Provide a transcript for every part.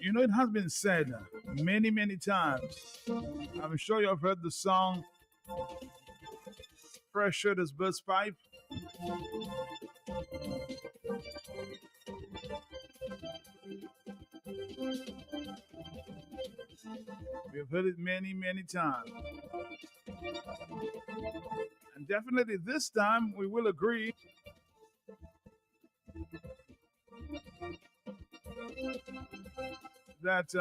it has been said many, many times. I'm sure you have heard the song Pressure This Burst Pipe. We've heard it many, many times. And definitely this time we will agree that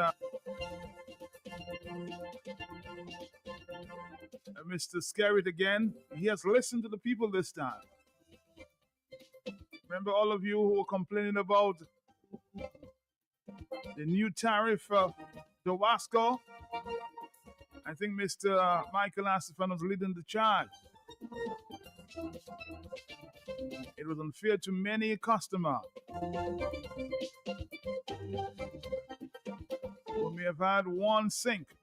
Mr. Scarrett again, he has listened to the people this time. Remember all of you who were complaining about the new tariff of the WASCO? I think Mr. Michael Astafan was leading the charge. It was unfair to many a customer who may have had one sink,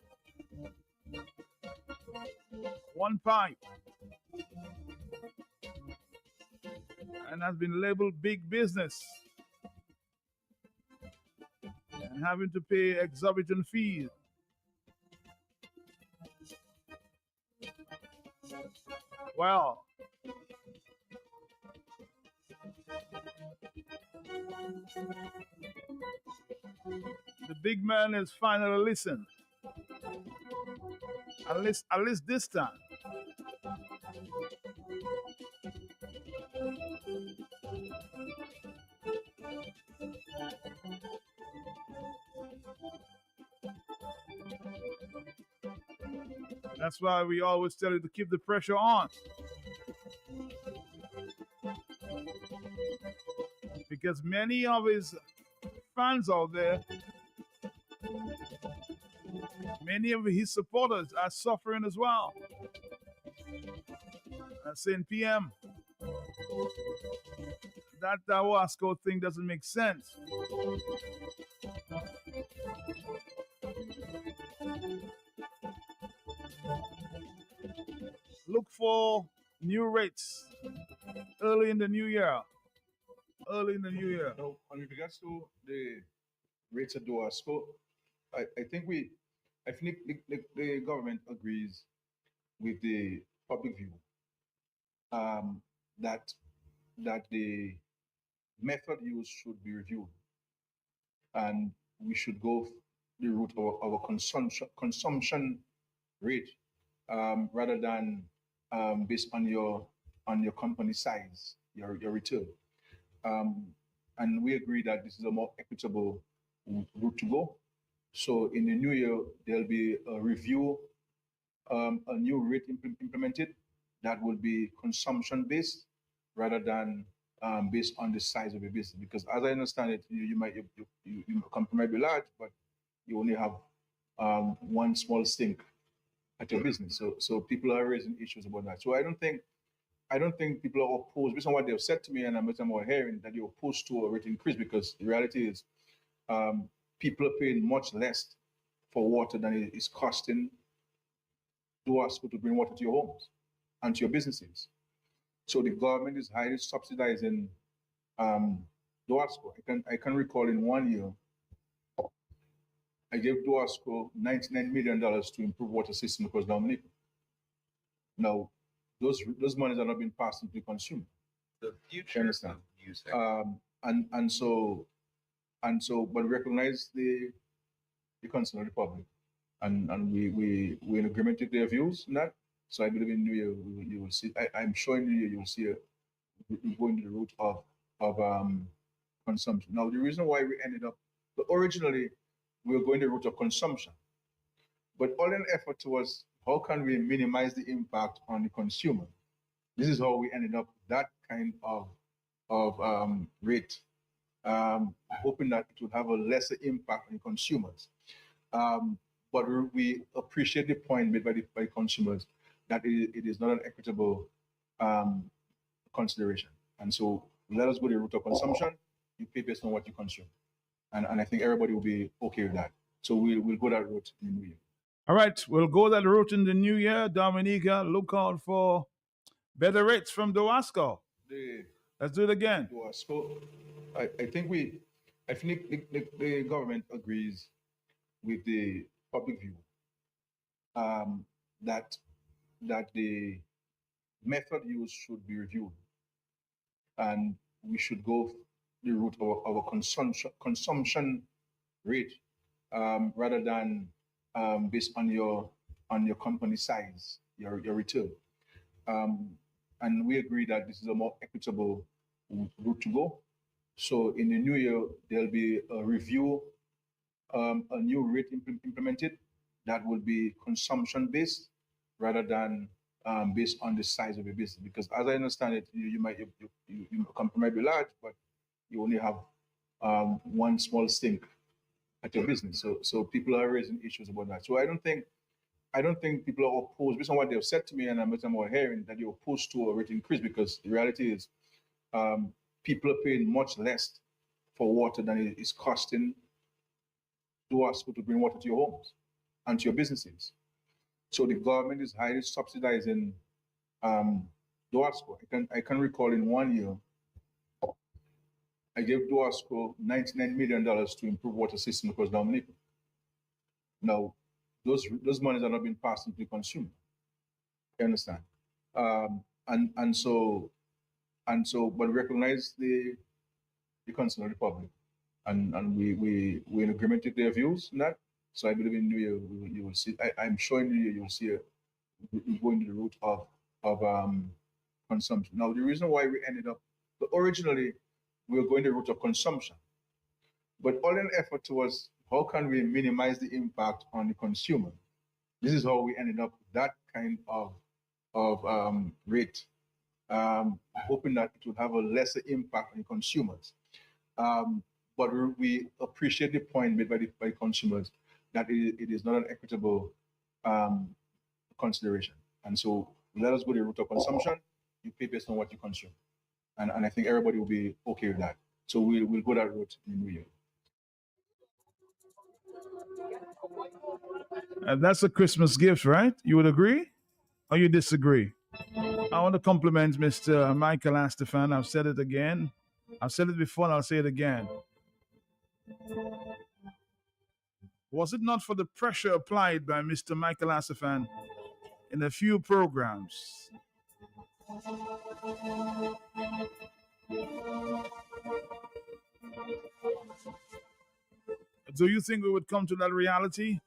one pipe, and has been labeled big business and having to pay exorbitant fees. Well, the big man is finally listened. At least this time. That's why we always tell you to keep the pressure on. Because many of his fans out there, many of his supporters are suffering as well. I'm saying, PM, that WASCO thing doesn't make sense. Look for new rates early in the new year. Early in the new year. Now, with regards to the rates at WASCO, I think the government agrees with the public view that the method used should be reviewed, and we should go the route of our consumption rate rather than based on your company size, your retail. And we agree that this is a more equitable route to go. So in the new year, there'll be a review, a new rate implemented that will be consumption-based rather than based on the size of your business. Because as I understand it, your company might be large, but you only have one small sink at your business. So people are raising issues about that. So I don't think people are opposed, based on what they've said to me, and I'm hearing that you're opposed to a rate increase, because the reality is people are paying much less for water than it is costing WASCO to bring water to your homes and to your businesses. So the government is highly subsidizing WASCO. I can recall in 1 year, I gave WASCO $99 million to improve water system across Dominica. Now, those monies are not being passed into the consumer. The future of use. But recognize the concern of the public, and we're in agreement with their views in that. So I believe in New Year you will see. I'm sure in New Year you will see going to the route of consumption. Now the reason why we ended up, but originally we were going the route of consumption, but all in effort was how can we minimize the impact on the consumer. This is how we ended up that kind of rate, hoping that it would have a lesser impact on consumers. But we appreciate the point made by consumers that it is not an equitable consideration. And so let us go the route of consumption. You pay based on what you consume. And I think everybody will be okay with that. So we'll go that route in the new year. All right, we'll go that route in the new year. Dominica, look out for better rates from the WASCO. Let's do it again. WASCO, I think I think the government agrees with the public view that the method used should be reviewed, and we should go the route of our consumption rate rather than based on your company size, your return. And we agree that this is a more equitable route to go. So in the new year, there'll be a review, a new rate implemented that will be consumption based rather than based on the size of your business. Because as I understand it, you might be large, but you only have one small sink at your business. So people are raising issues about that. So I don't think people are opposed based on what they've said to me, and I'm hearing that they're opposed to a rate increase, because the reality is people are paying much less for water than it is costing WASCO to bring water to your homes and to your businesses. So the government is highly subsidizing WASCO. I can recall in 1 year, I gave WASCO $99 million to improve water system across Dominica. Now, those monies are not being passed into the consumer. You understand? But recognize the concern of the public, and we're in agreement with their views in that. So I believe in New Year you will see. I'm sure in New Year you will see we going the route of consumption. Now, the reason why we ended up originally we were going the route of consumption, but all in effort towards how can we minimize the impact on the consumer. This is how we ended up with that kind of rate, hoping that it would have a lesser impact on consumers. But we appreciate the point made by consumers that it is not an equitable consideration. And so let us go the route of consumption. You pay based on what you consume. And I think everybody will be okay with that. So we'll go that route in the new year. And that's a Christmas gift, right? You would agree or you disagree? I want to compliment Mr. Michael Astefan. I've said it again. I've said it before and I'll say it again. Was it not for the pressure applied by Mr. Michael Astefan in a few programs? Do you think we would come to that reality?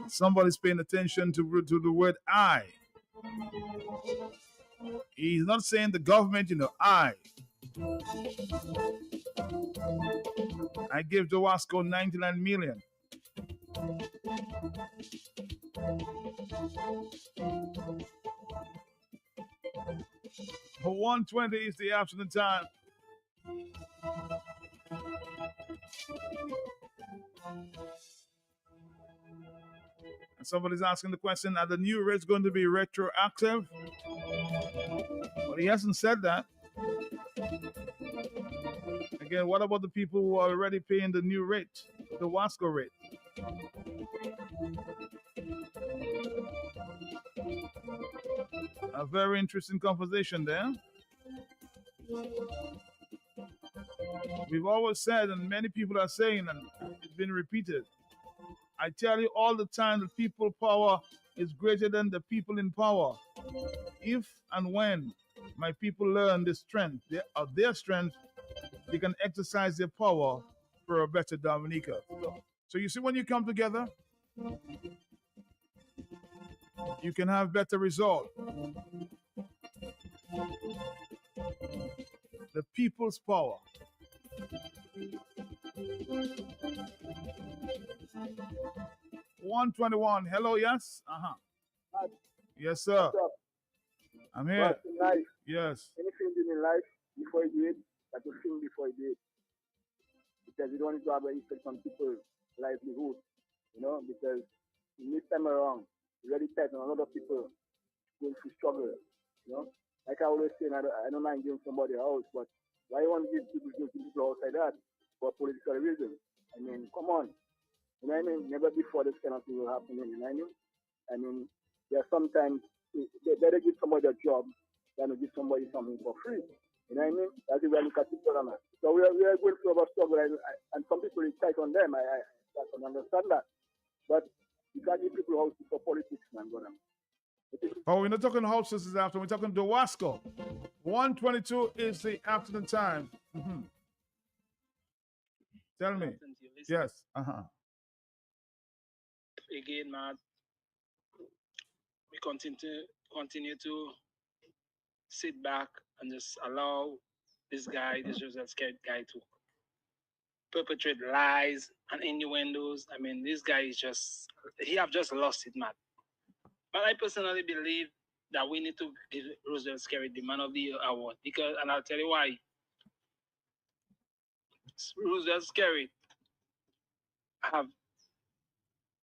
Somebody's paying attention to the word I. He's not saying the government, I. I gave the WASCO 99 million. For 1:20 is the afternoon time. And somebody's asking the question, are the new rates going to be retroactive? Well, he hasn't said that. Again, what about the people who are already paying the new rate, the WASCO rate? A very interesting conversation there. We've always said, and many people are saying, and it's been repeated, I tell you all the time that people power is greater than the people in power. If and when my people learn the strength, their strength, they can exercise their power for a better Dominica. So you see, when you come together, you can have better results. The people's power. $121. Hello, yes? Yes, sir. I'm here. Life, yes. Anything in life before you do it, that you think before you do it. Because you don't want to have an effect on people's livelihood, because in this time around, you really tight on a lot of people going through struggle, Like I always say, I don't mind giving somebody a house, but why you want to give people outside that for political reasons? I mean, come on. You know what I mean? Never before this kind of thing will happen, you know what I mean? I mean, there are sometimes they better give somebody a job than to give somebody something for free. You know what I mean? That's the way I look at it, man. So we are going through our struggle, and some people is tight on them. I can understand that. But you can't give people houses for politics, man, brother. Oh, we're not talking houses this afternoon. We're talking to WASCO. 1:22 is the afternoon time. Mm-hmm. Tell me. Yes. Again, man, we continue to sit back and just allow this guy, this Joseph Scared guy, to perpetrate lies and innuendos. I mean, this guy is he have just lost it, man. But I personally believe that we need to give Roosevelt Scary the Man of the Year award, because, and I'll tell you why. Roosevelt Scary have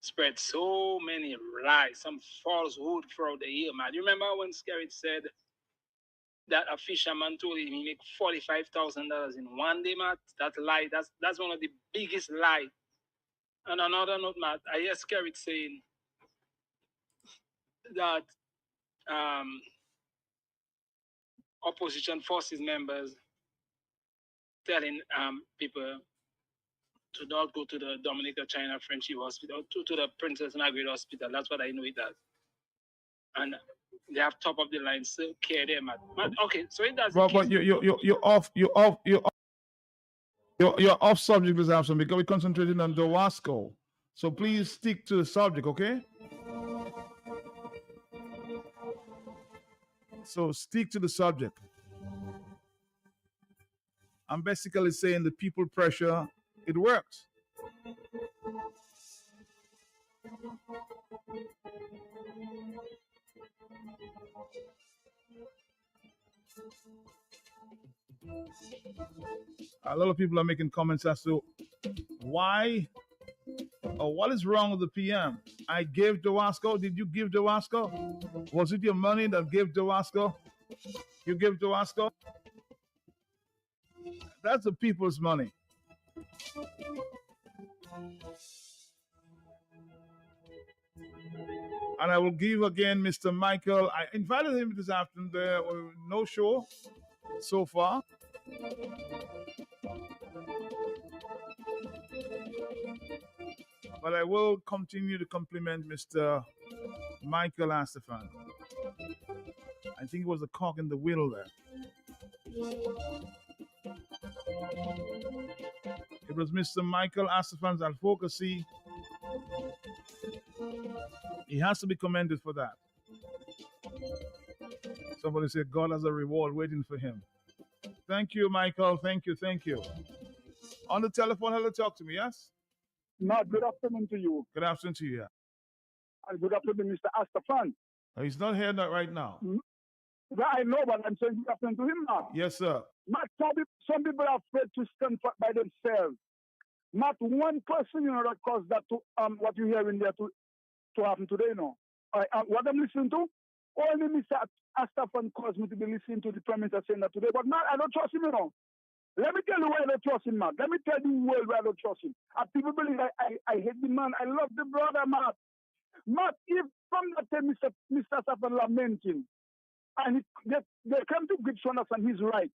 spread so many lies, some falsehood throughout the year, man. You remember when Scary said that a fisherman told him he make $45,000 in one day, Matt? That lie, that's one of the biggest lie. And another note, Matt, I hear Scary saying that opposition forces members telling people to not go to the Dominica China Friendship Hospital, to the Princess Margaret Hospital. That's what I know it does. And they have top of the line care there, Matt. Okay, so it does. But you're off subject, Mr. Armstrong, because we're concentrating on the WASCO. So please stick to the subject, okay? So stick to the subject. I'm basically saying the people pressure, it works. A lot of people are making comments as to why or what is wrong with the PM. I gave to WASCO. Did you give to WASCO? Was it your money that gave to WASCO? You give to WASCO? That's the people's money. And I will give again Mr. Michael. I invited him this afternoon. There was no show so far. But I will continue to compliment Mr. Michael Astafan. I think it was a cog in the wheel there. It was Mr. Michael Astafan's advocacy. He has to be commended for that. Somebody said God has a reward waiting for him. Thank you, Michael. Thank you. On the telephone, hello, talk to me, yes? Matt, good afternoon to you. Good afternoon to you, yeah. And good afternoon, Mr. Astafan. He's not here right now. I know, but I'm saying good afternoon to him, Matt. Yes, sir. Matt, some people are afraid to stand by themselves. Not one person, that caused that to what you hear in there to happen today, what I'm listening to, only Mr. Astafan caused me to be listening to the Prime Minister saying that today. But Matt, I don't trust him, Let me tell you why I don't trust him, Matt. Let me tell you why I don't trust him. And people believe I hate the man. I love the brother, Matt. Matt, if from that time Mr. Astafan lamenting, and they come to grips to understand he's right,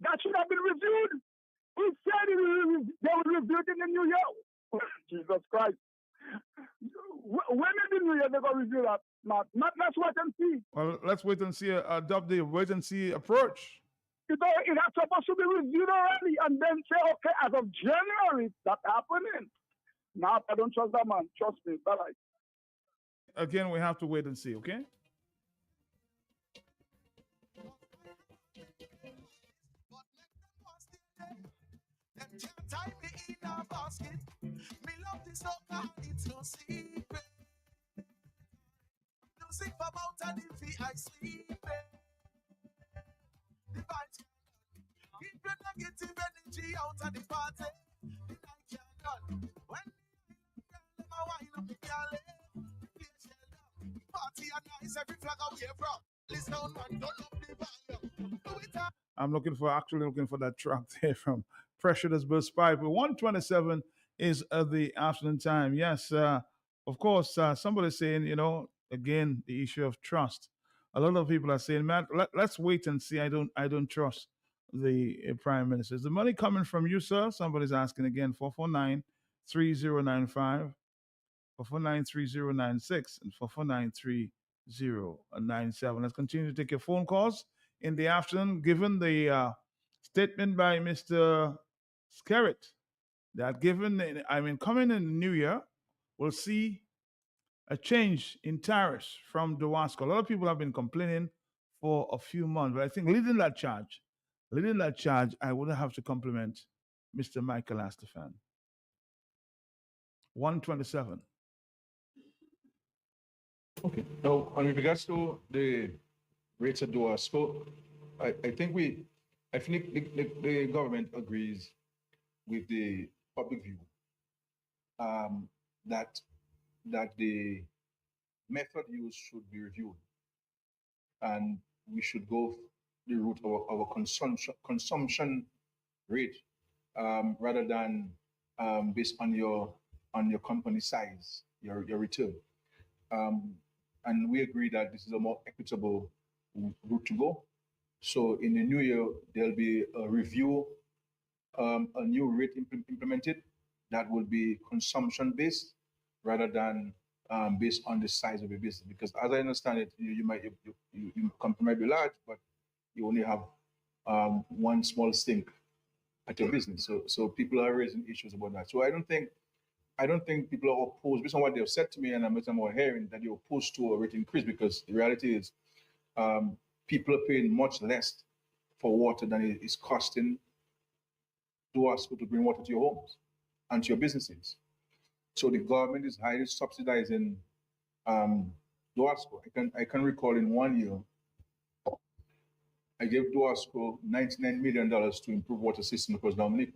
that should have been reviewed. He said they will review it in the new year. Jesus Christ. When in the new year they're going to review that, Matt? Let's wait and see. Well, let's wait and see, adopt the wait and see approach. It has supposed to be reviewed already and then say, okay, as of January, that's happening. Now, I don't trust that man. Trust me. Bye-bye. Again, we have to wait and see, okay? Them can't tie me in a basket. Me love this sucker, it's no secret. Music from out of the VIC. The vibes keep your negative energy out of the party. The night can't done. When them a wine up the galley, party and nice, every flag away from. Listen down, man, don't up the volume. Do it up. I'm looking for that track there from Pressure That's Burst Pipe. 1:27 is the afternoon time. Yes, of course, somebody saying, again, the issue of trust. a lot of people are saying, Matt, let's wait and see. I don't trust the prime minister. Is the money coming from you, sir? Somebody's asking again. 449-3095, 449-3096, and 449-3097. Let's continue to take your phone calls in the afternoon. Given the statement by Mr. Skerritt that coming in the new year, we'll see a change in tariffs from the WASCO. A lot of people have been complaining for a few months, but I think leading that charge, I would have to compliment Mr. Michael Astafan. 127. Okay. Now, with regards to the rates at WASCO, I think the government agrees with the public view that the method used should be reviewed, and we should go the route of our consumption rate rather than based on your company size, your return. And we agree that this is a more equitable route to go. So in the new year, there'll be a review, a new rate implemented that will be consumption based rather than based on the size of your business. Because as I understand it, your company might be large, but you only have one small sink at your business. So people are raising issues about that. So I don't think people are opposed, based on what they've said to me, and I'm hearing that they're opposed to a rate increase, because the reality is people are paying much less for water than it is costing WASCO to bring water to your homes and to your businesses. So the government is highly subsidizing WASCO. I can recall in 1 year, I gave WASCO $99 million to improve water system across Dominica.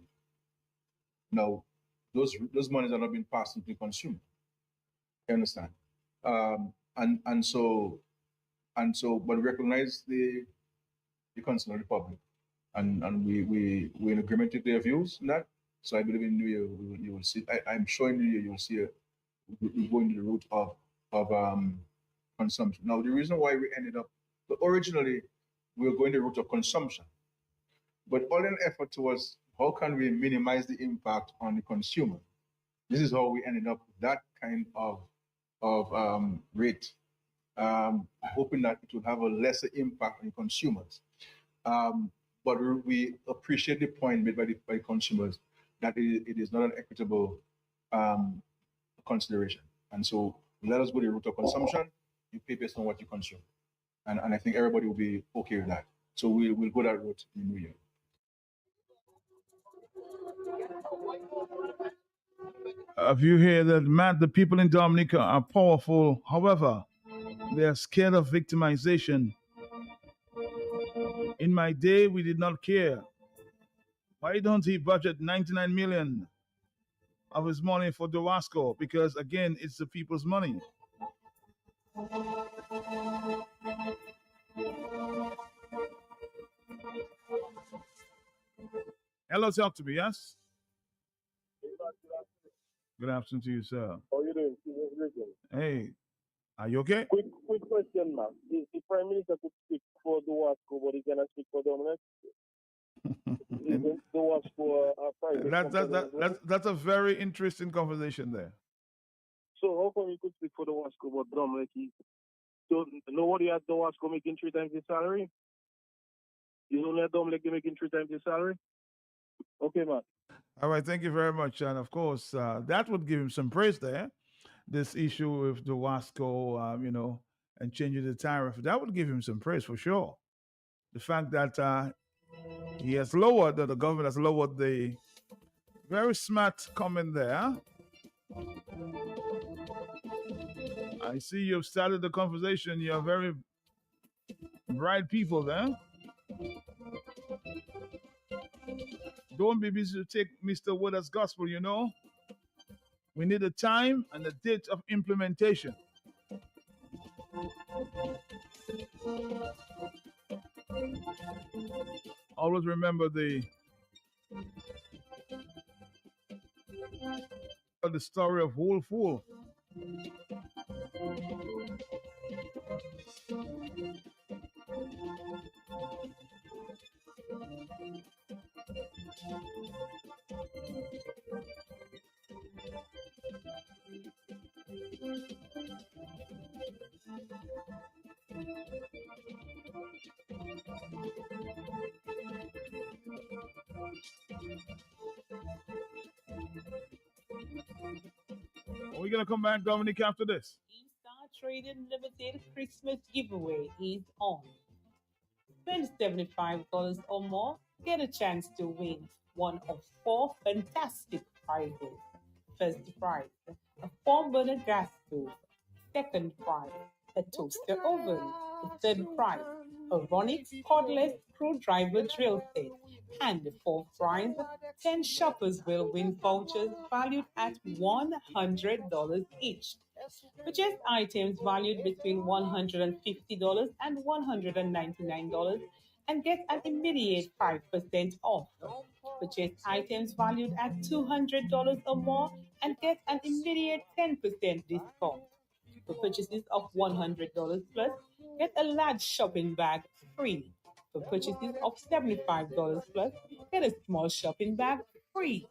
Now, those monies are not being passed into the consumer. You understand? And so, but recognize the concern of the public, and we're in agreement with their views in that. So I believe in New Year you will see. I'm sure in New Year you will see we going the route of consumption. Now, the reason why we ended up, but originally we were going the route of consumption, but all in effort was how can we minimize the impact on the consumer. This is how we ended up with that kind of rate, hoping that it would have a lesser impact on consumers. But we appreciate the point made by consumers that it is not an equitable consideration. And so let us go the route of consumption. You pay based on what you consume. And I think everybody will be okay with that. So we'll go that route in the new year. Have you heard that, Matt, the people in Dominica are powerful. However, they are scared of victimization. In my day, we did not care. Why don't he budget 99 million of his money for the WASCO? Because again, it's the people's money. Hello, talk to me, yes? Good afternoon to you, sir. How are you doing? Hey, are you okay? Quick question, ma'am. The Prime Minister could speak for the WASCO, but he cannot speak for Dominic. Isn't the WASCO a private company? That's a very interesting conversation there. So how come he could speak for the WASCO, but Dominic, so nobody at the WASCO making 3 times his salary? He's only at Dominic making 3 times his salary? Okay, man. All right, thank you very much. And of course, that would give him some praise there. This issue with the WASCO, and changing the tariff, that would give him some praise for sure. The fact that the government has lowered the very smart comment there. I see you've started the conversation. You're very bright people there. Don't be busy to take Mr. Wood as gospel, We need a time and a date of implementation. Always remember the story of Wolf Fool. We're going to come back, Dominic, after this. E-Star Trading Limited Christmas giveaway is on. Spend $75 or more, get a chance to win one of four fantastic prizes. First prize, a 4-burner gas stove. Second prize, a toaster oven. The third prize, a Ronix cordless screwdriver drill set. And the fourth prize, 10 shoppers will win vouchers valued at $100 each. Purchase items valued between $150 and $199 and get an immediate 5% off. Purchase items valued at $200 or more and get an immediate 10% discount. For purchases of $100 plus, get a large shopping bag free. For purchases of $75 plus, get a small shopping bag free.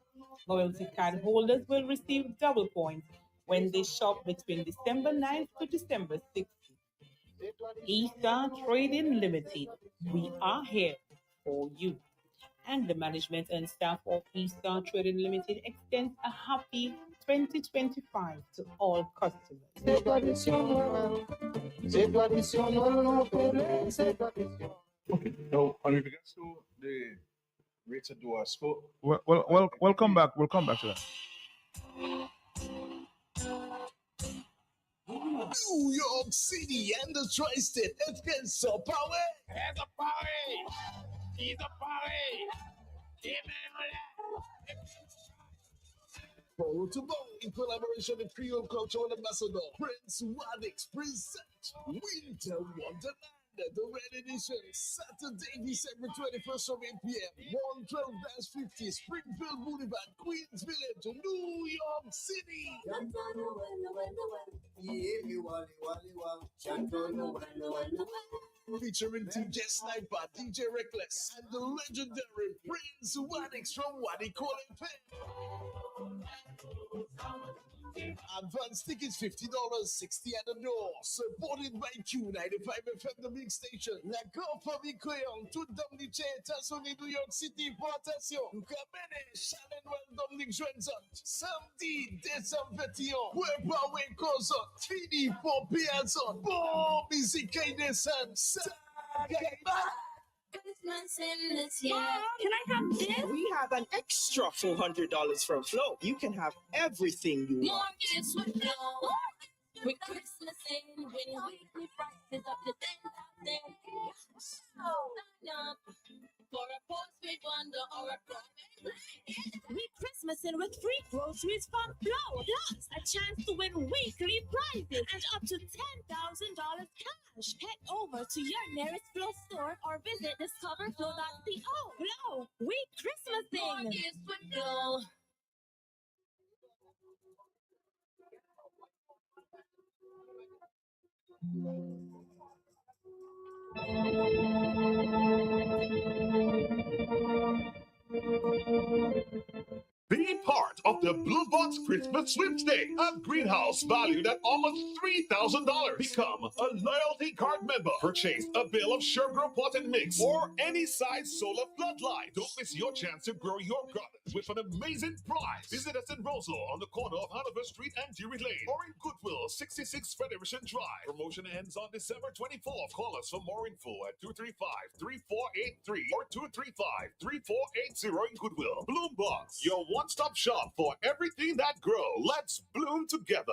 Loyalty card holders will receive double points when they shop between December 9th to December 6th. E-Star Trading Limited, we are here for you. And the management and staff of E-Star Trading Limited extends a happy 2025 to all customers. Okay. Now, on regards to the rates at WASCO, We'll come back. We'll come back to that. New York City and the Tri-State, it's so power. It's a party! It's a party! Give me Borough to Borough in collaboration with Creole Cultural Ambassador Prince Wadix present Winter Wonderland, the Red Edition, Saturday, December 21st from 8 p.m. 112-50 Springfield Boulevard, Queens Village, New York City. Featuring DJ Sniper, DJ Reckless, and the legendary Prince Wadix from Wadi Calling Pen. Advance tickets $50, $60 at the door. Supported by Q95 FM, the big station. La Famille Créole, tout Dominique Tassouni, New York City, portation. Nous kamene, Shannon Well, Dominique Johnson. Samedi, décembre 21, Weber Kozot, Fini pour Piazon. Bon, musique et descente. Christmas in this year. Mom, can I have this? We have an extra $400 from Flow. You can have everything you More want. gifts with Flow. With Christmas in, when weekly prices up to 10,000. Sign up for a postpaid bundle or a promo. We Christmas in with free groceries from Flow. Plus, a chance to win weekly prizes and up to $10,000 cash. Head over to your nearest Flow store or visit discoverflow.co. Flow, we Christmasing. More gifts with Flow. Be part of the Blue Box Christmas Sweepstakes, a greenhouse valued at almost $3,000. Become a loyalty card member. Purchase a bill of sugar pot and mix or any size solar floodlight. Don't miss your chance to grow your gardens with an amazing prize. Visit us in Roseville on the corner of Hanover Street and Dewey Lane, or in Goodwill, 66 Federation Drive. Promotion ends on December 24th. Call us for more info at 235-3483 or 235-3480 in Goodwill. Bloom Box, your one-stop shop for everything that grows. Let's bloom together.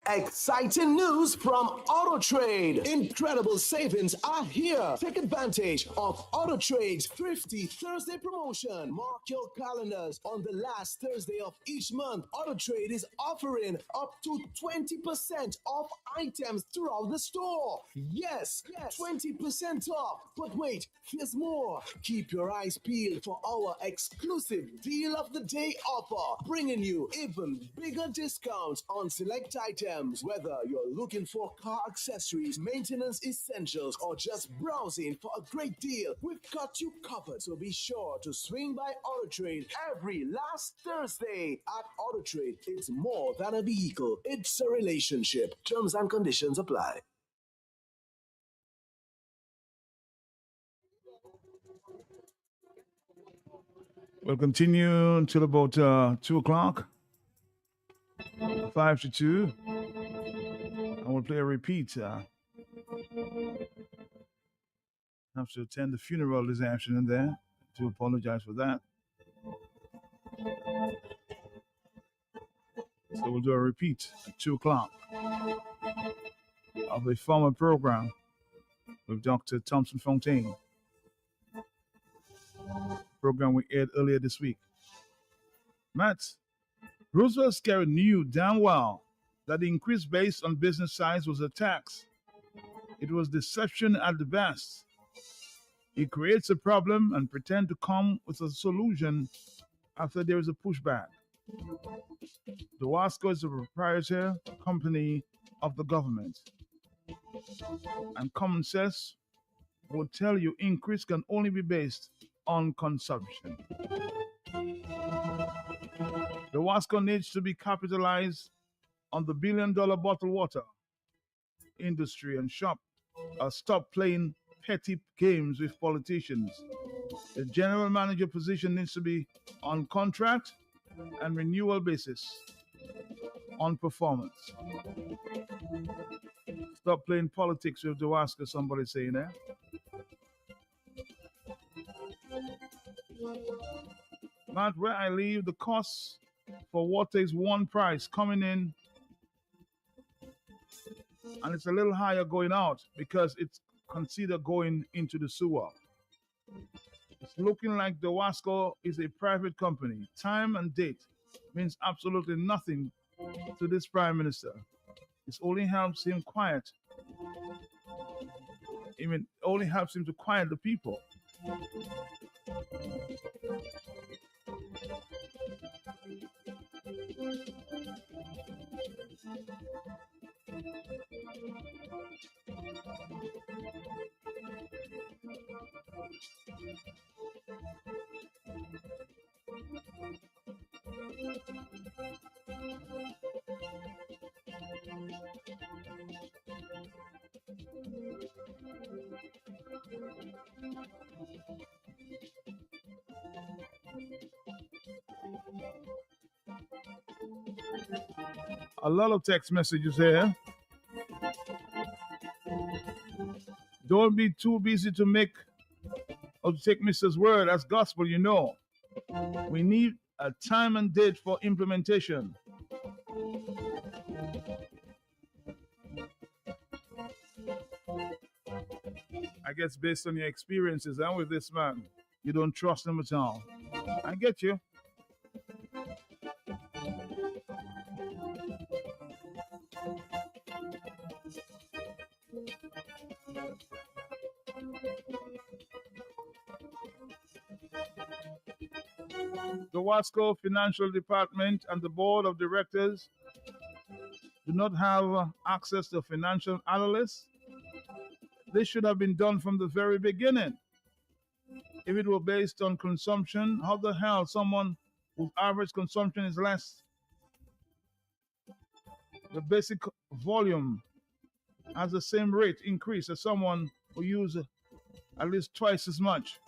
Exciting news from AutoTrade. Incredible savings are here. Take advantage of AutoTrade's Thrifty Thursday promotion. Mark your calendars. On the last Thursday of each month, AutoTrade is offering up to 20% off items throughout the store. Yes, 20% off. But wait, there's more. Keep your eyes peeled for our exclusive Deal of the Day offer, bringing you even bigger discounts on select items. Whether you're looking for car accessories, maintenance essentials, or just browsing for a great deal, we've got you covered. So be sure to swing by AutoTrade every last Thursday. At AutoTrade, it's more than a vehicle, it's a relationship. Terms and conditions apply. We'll continue until about 2 o'clock. 5 to 2. I will play a repeat. I have to attend the funeral this afternoon there. To apologize for that. So we'll do a repeat at 2 o'clock of a former program with Dr. Thompson Fontaine. Program we aired earlier this week. Matt, Roosevelt Scarrett knew damn well that the increase based on business size was a tax. It was deception at the best. He creates a problem and pretends to come with a solution after there is a pushback. The WASCO is a proprietary company of the government. And common sense will tell you increase can only be based on consumption. The WASCO needs to be capitalized on the billion-dollar bottled water industry and stop playing petty games with politicians. The general manager position needs to be on contract and renewal basis on performance. Stop playing politics with the WASCO, somebody saying there. Not where I live, the cost for water is one price coming in, and it's a little higher going out because it's considered going into the sewer. It's looking like the WASCO is a private company. Time and date means absolutely nothing to this prime minister. It only helps him quiet. Only helps him to quiet the people. A lot of text messages here. Don't be too busy to take Mr.'s word as gospel, you know. We need a time and date for implementation. I guess based on your experiences and with this man, you don't trust him at all. I get you. The WASCO Financial Department and the Board of Directors do not have access to financial analysts. This should have been done from the very beginning. If it were based on consumption, how the hell someone whose average consumption is less, the basic volume has the same rate increase as someone who uses at least twice as much?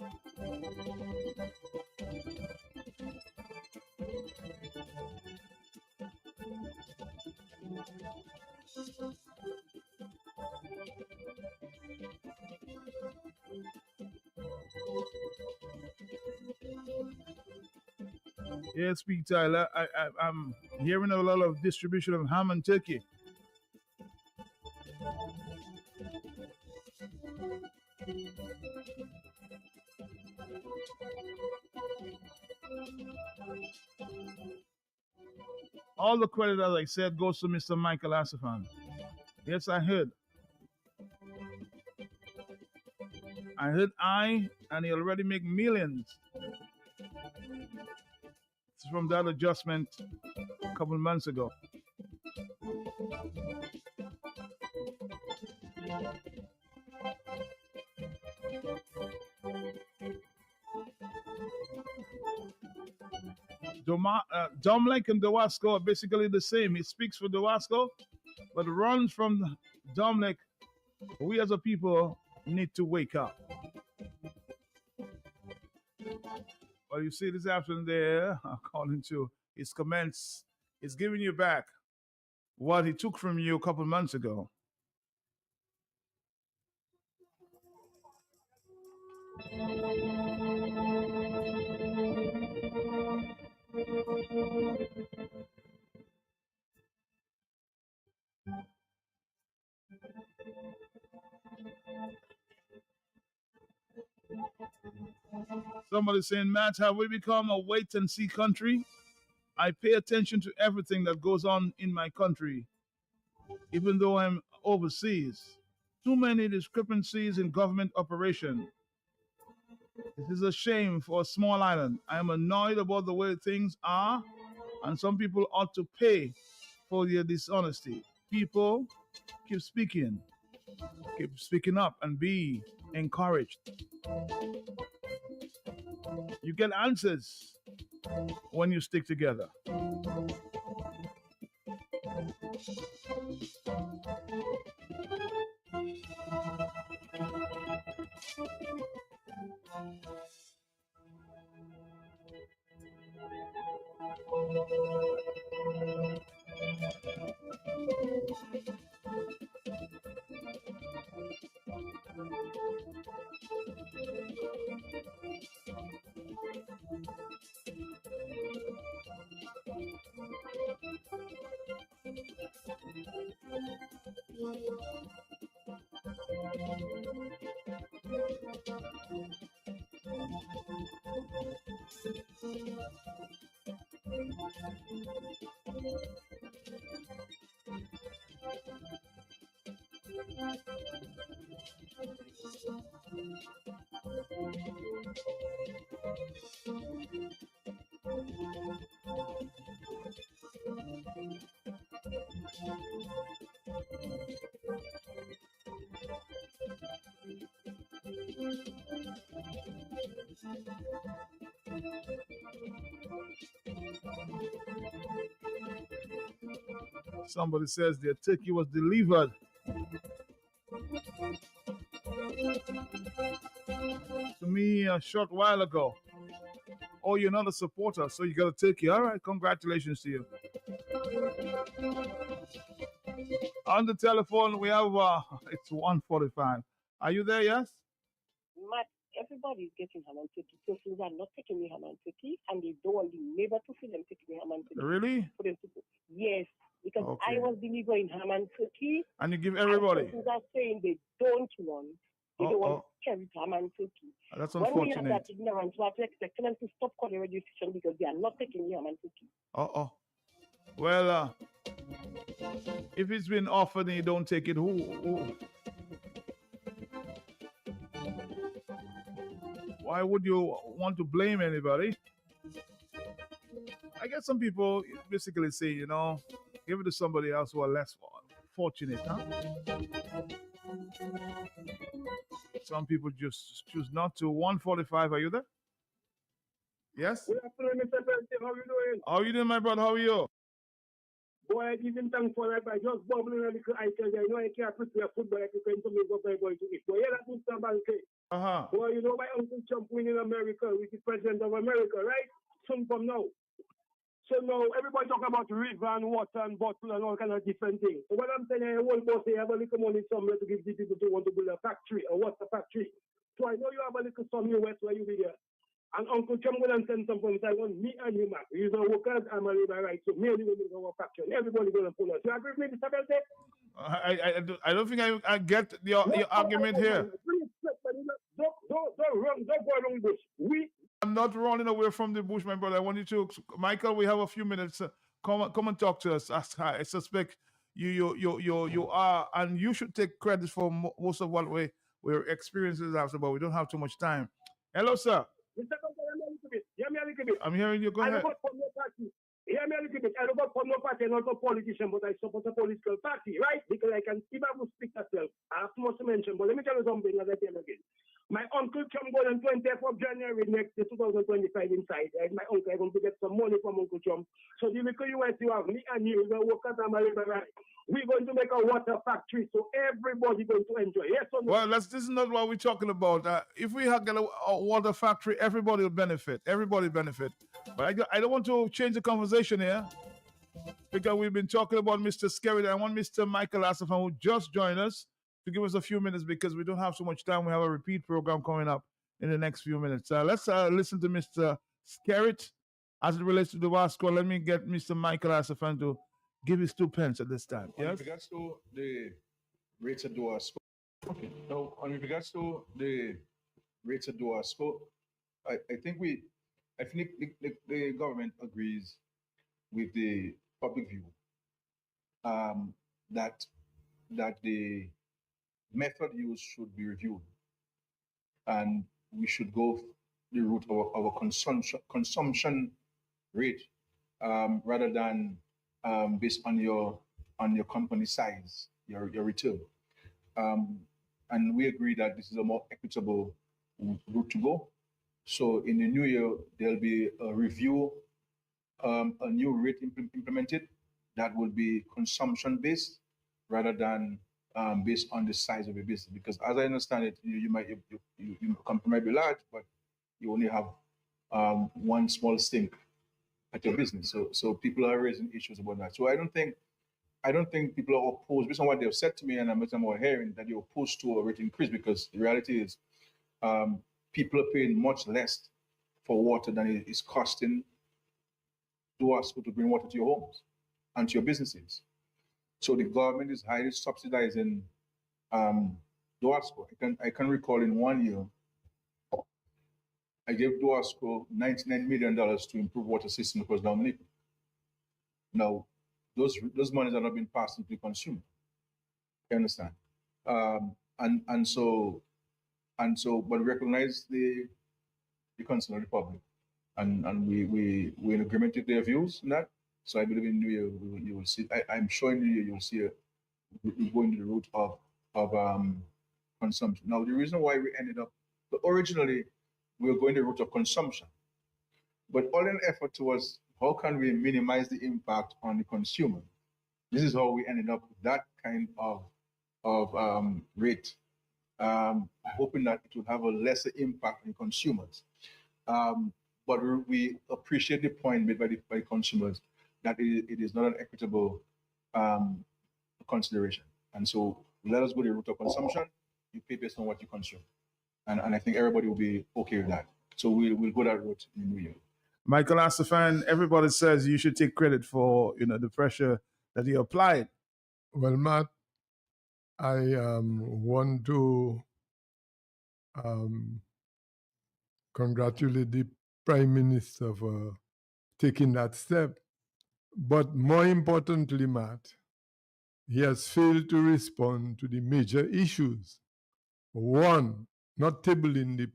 Yes, Pete Tyler. I'm hearing a lot of distribution of ham and turkey. All the credit, as I said, goes to Mr. Michael Asifan. Yes, I heard. And he already make millions from that adjustment a couple of months ago. Domlek and Dewasco are basically the same. He speaks for Dewasco, but runs from Domlek. We as a people need to wake up. Well, you see this afternoon there, according to his comments, he's giving you back what he took from you a couple months ago. Somebody saying, Matt, have we become a wait and see country? I pay attention to everything that goes on in my country, even though I'm overseas. Too many discrepancies in government operation. It is a shame for a small island. I am annoyed about the way things are, and some people ought to pay for their dishonesty. People, keep speaking up, and be encouraged. You get answers when you stick together. Somebody says their turkey was delivered to me a short while ago. Oh, you're not a supporter, so you got a turkey. All right, congratulations to you. On the telephone, we have, it's 1:45. Are you there, yes? Matt, everybody's getting ham and turkey. Persons are not taking the ham and turkey, and they don't want the neighbor to see them taking the ham and turkey. Really? For them to go. Yes, because Okay. I was delivering ham and turkey. And you give everybody? And persons are saying they don't want. They don't want to carry ham and turkey. That's when we have unfortunate. that ignorance, we have to expect them to stop calling radio station because they are not taking the ham and turkey. Well, if it's been offered and you don't take it, who? Why would you want to blame anybody? I guess some people basically say, give it to somebody else who are less fortunate, huh? Some people just choose not to. 1:45, are you there? Yes? Good afternoon, Mr. President. How are you doing? How are you doing, my brother? How are you? Boy, I give him thanks for that by just bubbling a little ice. I know I can't prepare food, but I can come to me what I'm going to eat. Boy, yeah, that's Mr. Banke. Boy, you know my Uncle Trump win in America, which is President of America, right? Soon from now. So now everybody talk about river and water and bottle and all kind of different things. So what I'm saying, I won't boss say I have a little money somewhere to give the people who want to build a factory, a water factory. So I know you have a little somewhere west where you be there. And Uncle Trump will send some funds. I want me and you, man. He's a worker, I'm a labor, right? So me and you will make our factory. And everybody going to pull us. You agree with me, Mr. Belte? I don't think I get your argument here. Don't go along bush. I'm not running away from the bush, my brother. I want you to, Michael. We have a few minutes. Come and talk to us. I suspect you are, and you should take credit for most of what we're experiencing after, but we don't have too much time. Hello, sir. Hear me a little bit. I'm hearing you. Go ahead. Hear me a little bit. I don't vote for no party, not a politician, but I support a political party, right? Because I can, if I will speak myself, I have too much to mention, but let me tell you something as I tell you again. My uncle Trump go on 20th of January next year, 2025 inside. Right? My uncle, I'm going to get some money from Uncle Trump. So the little US you have, me and you, we're workers and right? We're going to make a water factory, so everybody going to enjoy. Yes or no? Well, this is not what we're talking about. If we have a water factory, everybody will benefit. Everybody benefit. But I don't want to change the conversation here. because we've been talking about Mr. Scary. I want Mr. Michael Asafan, who just joined us, to give us a few minutes because we don't have so much time. We have a repeat program coming up in the next few minutes. Let's listen to Mr. Skerritt as it relates to the WASCO. Let me get Mr. Michael Asafan to give his 2 pence at this time. On Yes? regards to the rates of WASCO, okay. Now, on regards to the rates of WASCO, I think the government agrees with the public view that the method used should be reviewed, and we should go the route of our consumption rate rather than based on your company size, your return. And we agree that this is a more equitable route to go. So in the new year, there'll be a review, a new rate implemented that will be consumption based rather than based on the size of your business. Because as I understand it, your company might be large, but you only have one small sink at your business. So people are raising issues about that. So I don't think people are opposed, based on what they've said to me and I'm hearing, that you're opposed to a rate increase, because the reality is people are paying much less for water than it is costing WASCO to bring water to your homes and to your businesses. So the government is highly subsidizing WASCO. I can recall in 1 year, I gave WASCO $99 million to improve water system across Dominican. Now, those monies are not being passed into the consumer. You understand? But we recognize the concern of the public, and we're in agreement with their views in that. So I believe in New Year you will see. I'm sure in New Year you'll see going to the route of consumption. Now, the reason why we ended up, originally we were going the route of consumption, but all in effort towards how can we minimize the impact on the consumer. This is how we ended up with that kind of rate, hoping that it will have a lesser impact on consumers. But we appreciate the point made by consumers that it is not an equitable consideration. And so let us go the route of consumption. You pay based on what you consume. And I think everybody will be okay with that. So we'll go that route in the new year. Michael Asafan, everybody says you should take credit for the pressure that you applied. Well, Matt, I want to congratulate the Prime Minister for taking that step. But more importantly, Matt, he has failed to respond to the major issues. One, not tabling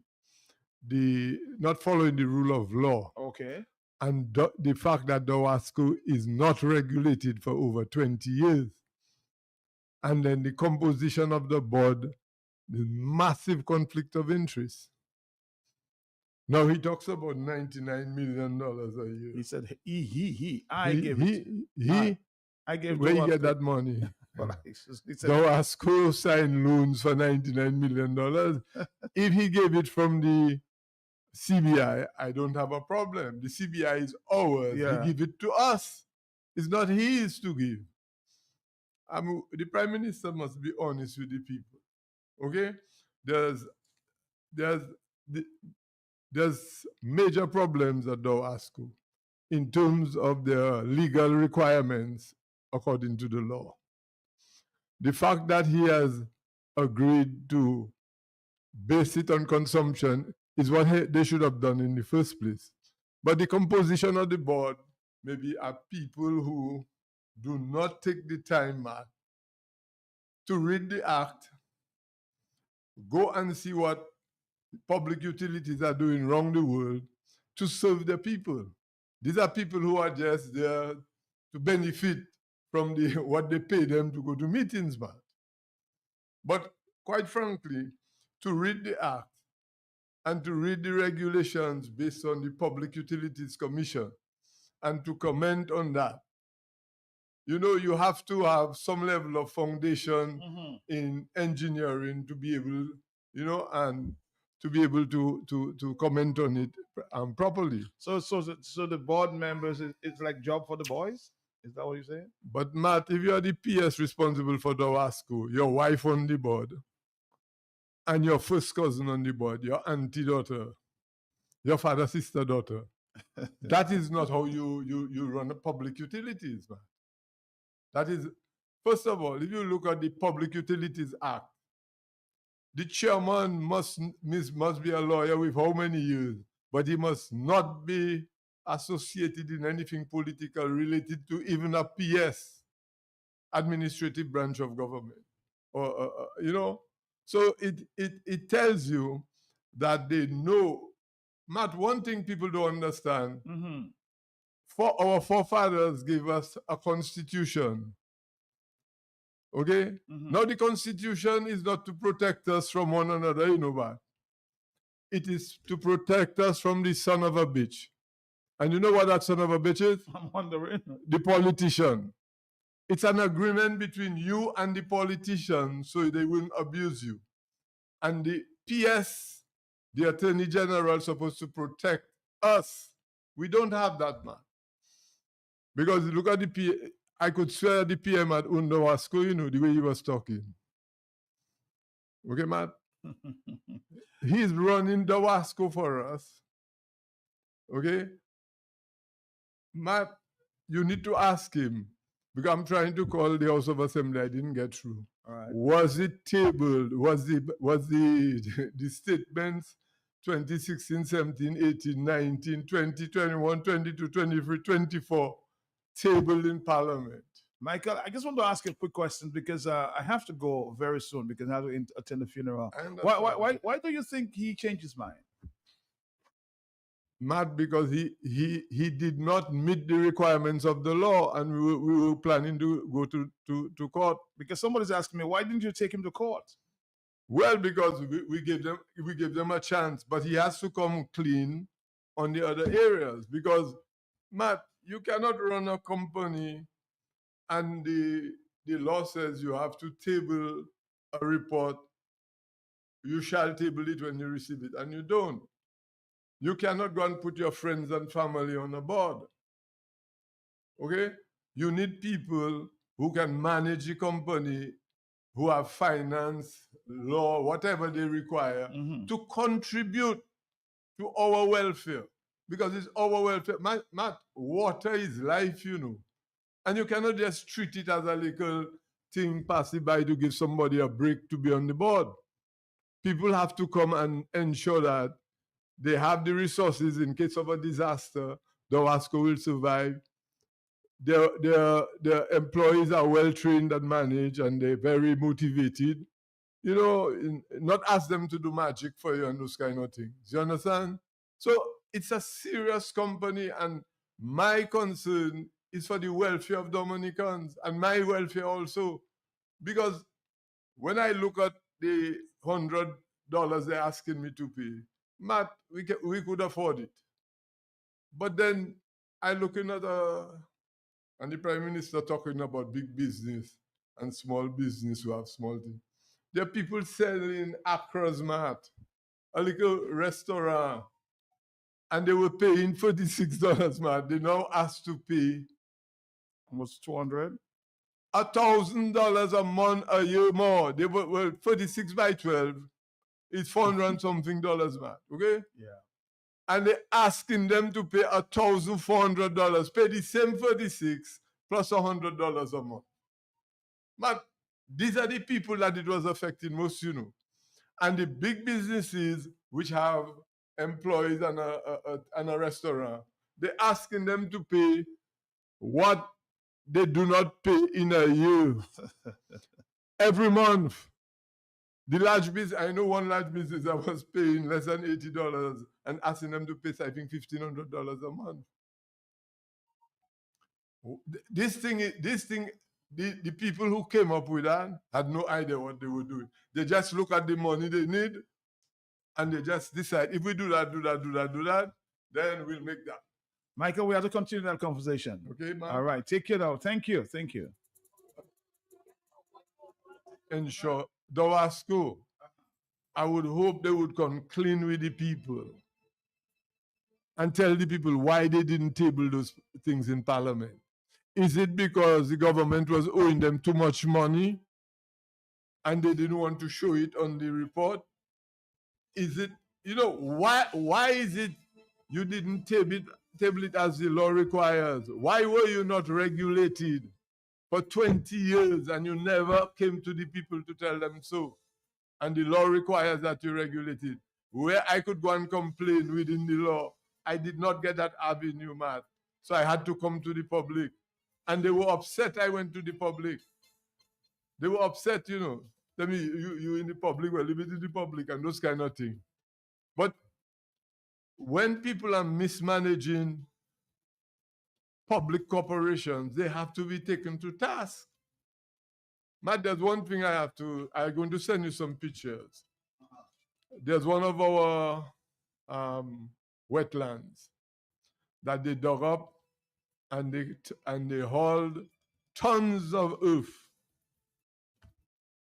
not following the rule of law. Okay. And the fact that the WASCO is not regulated for over 20 years. And then the composition of the board, the massive conflict of interest. Now he talks about $99 million a year. He said I gave where you get that money? The WASCO signed loans for $99 million. If he gave it from the CBI, I don't have a problem. The CBI is ours. Yeah. He give it to us. It's not his to give. The Prime Minister must be honest with the people. Okay? There's major problems at the WASCO in terms of their legal requirements according to the law. The fact that he has agreed to base it on consumption is what they should have done in the first place. But the composition of the board maybe are people who do not take the time, Matt, to read the act, go and see what public utilities are doing around the world to serve the people. These are people who are just there to benefit from what they pay them to go to meetings, Matt. But quite frankly, to read the act and to read the regulations based on the Public Utilities Commission and to comment on that, you have to have some level of foundation in engineering to be able, and to be able to comment on it properly. So the board members, it's like job for the boys? Is that what you're saying? But Matt, if you are the PS responsible for the WASCO, your wife on the board, and your first cousin on the board, your auntie daughter, your father, sister, daughter, that is not how you run a public utilities, man. That is, first of all, if you look at the Public Utilities Act, the chairman must be a lawyer with how many years, but he must not be associated in anything political related to even a PS, administrative branch of government. Or, you know, so it tells you that they know. Matt, one thing people don't understand, for our forefathers gave us a constitution. Okay? Now the constitution is not to protect us from one another, you know what? It is to protect us from the son of a bitch. And you know what that son of a bitch is? I'm wondering. The politician. It's an agreement between you and the politician so they won't abuse you. And the PS, the Attorney General, is supposed to protect us. We don't have that, man. Because look at the PM. I could swear the PM at WASCO, you know, the way he was talking. Okay, Matt? He's running the WASCO for us. Okay? Matt, you need to ask him, because I'm trying to call the House of Assembly, I didn't get through. All right. Was it tabled? Was the statements 2016, 17, 18, 19, 20, 21, 22, 23, 24 tabled in Parliament? Michael, I just want to ask you a quick question because I have to go very soon because I have to attend the funeral. Why do you think he changed his mind? Matt, because he did not meet the requirements of the law, and we were planning to go to court. Because somebody's asking me, why didn't you take him to court? Well, because we gave them a chance, but he has to come clean on the other areas. Because, Matt, you cannot run a company and the law says you have to table a report. You shall table it when you receive it, and you don't. You cannot go and put your friends and family on a board. Okay? You need people who can manage the company, who have finance, law, whatever they require, to contribute to our welfare. Because it's our welfare. Matt, water is life, you know. And you cannot just treat it as a little thing passing by to give somebody a break to be on the board. People have to come and ensure that they have the resources in case of a disaster. The WASCO will survive. Their employees are well trained and managed, and they're very motivated. You know, not ask them to do magic for you and those kind of things. You understand? So it's a serious company, and my concern is for the welfare of Dominicans and my welfare also. Because when I look at the $100 they're asking me to pay, Matt, we could afford it. But then I looking at and the Prime Minister talking about big business and small business who have small things. There are people selling acres, Matt, a little restaurant, and they were paying $46, Matt. They now asked to pay almost $200. $1,000 a month, a year more. They were 36 by 12. It's $400 and something, Matt. Okay? Yeah. And they're asking them to pay $1,400, pay the same 36 plus $100 a month. But these are the people that it was affecting most, you know. And the big businesses which have employees and a restaurant, they're asking them to pay what they do not pay in a year. Every month. The large business, I know one large business that was paying less than $80 and asking them to pay, I think, $1,500 a month. This thing, the people who came up with that had no idea what they were doing. They just look at the money they need and they just decide, if we do that, then we'll make that. Michael, we have to continue that conversation. Okay, man. All right. Take care now. Thank you. Thank you. Ensure the WASCO, I would hope they would come clean with the people and tell the people why they didn't table those things in Parliament. Is it because the government was owing them too much money and they didn't want to show it on the report? Is it, why is it you didn't table it as the law requires? Why were you not regulated for 20 years and you never came to the people to tell them so? And the law requires that you regulate it. Where I could go and complain within the law, I did not get that avenue, man. So I had to come to the public. And they were upset I went to the public. They were upset, Tell me, you in the public, well, leave it in the public and those kind of things. But when people are mismanaging public corporations, they have to be taken to task. Matt, there's one thing I'm going to send you some pictures. There's one of our wetlands that they dug up and they hauled tons of earth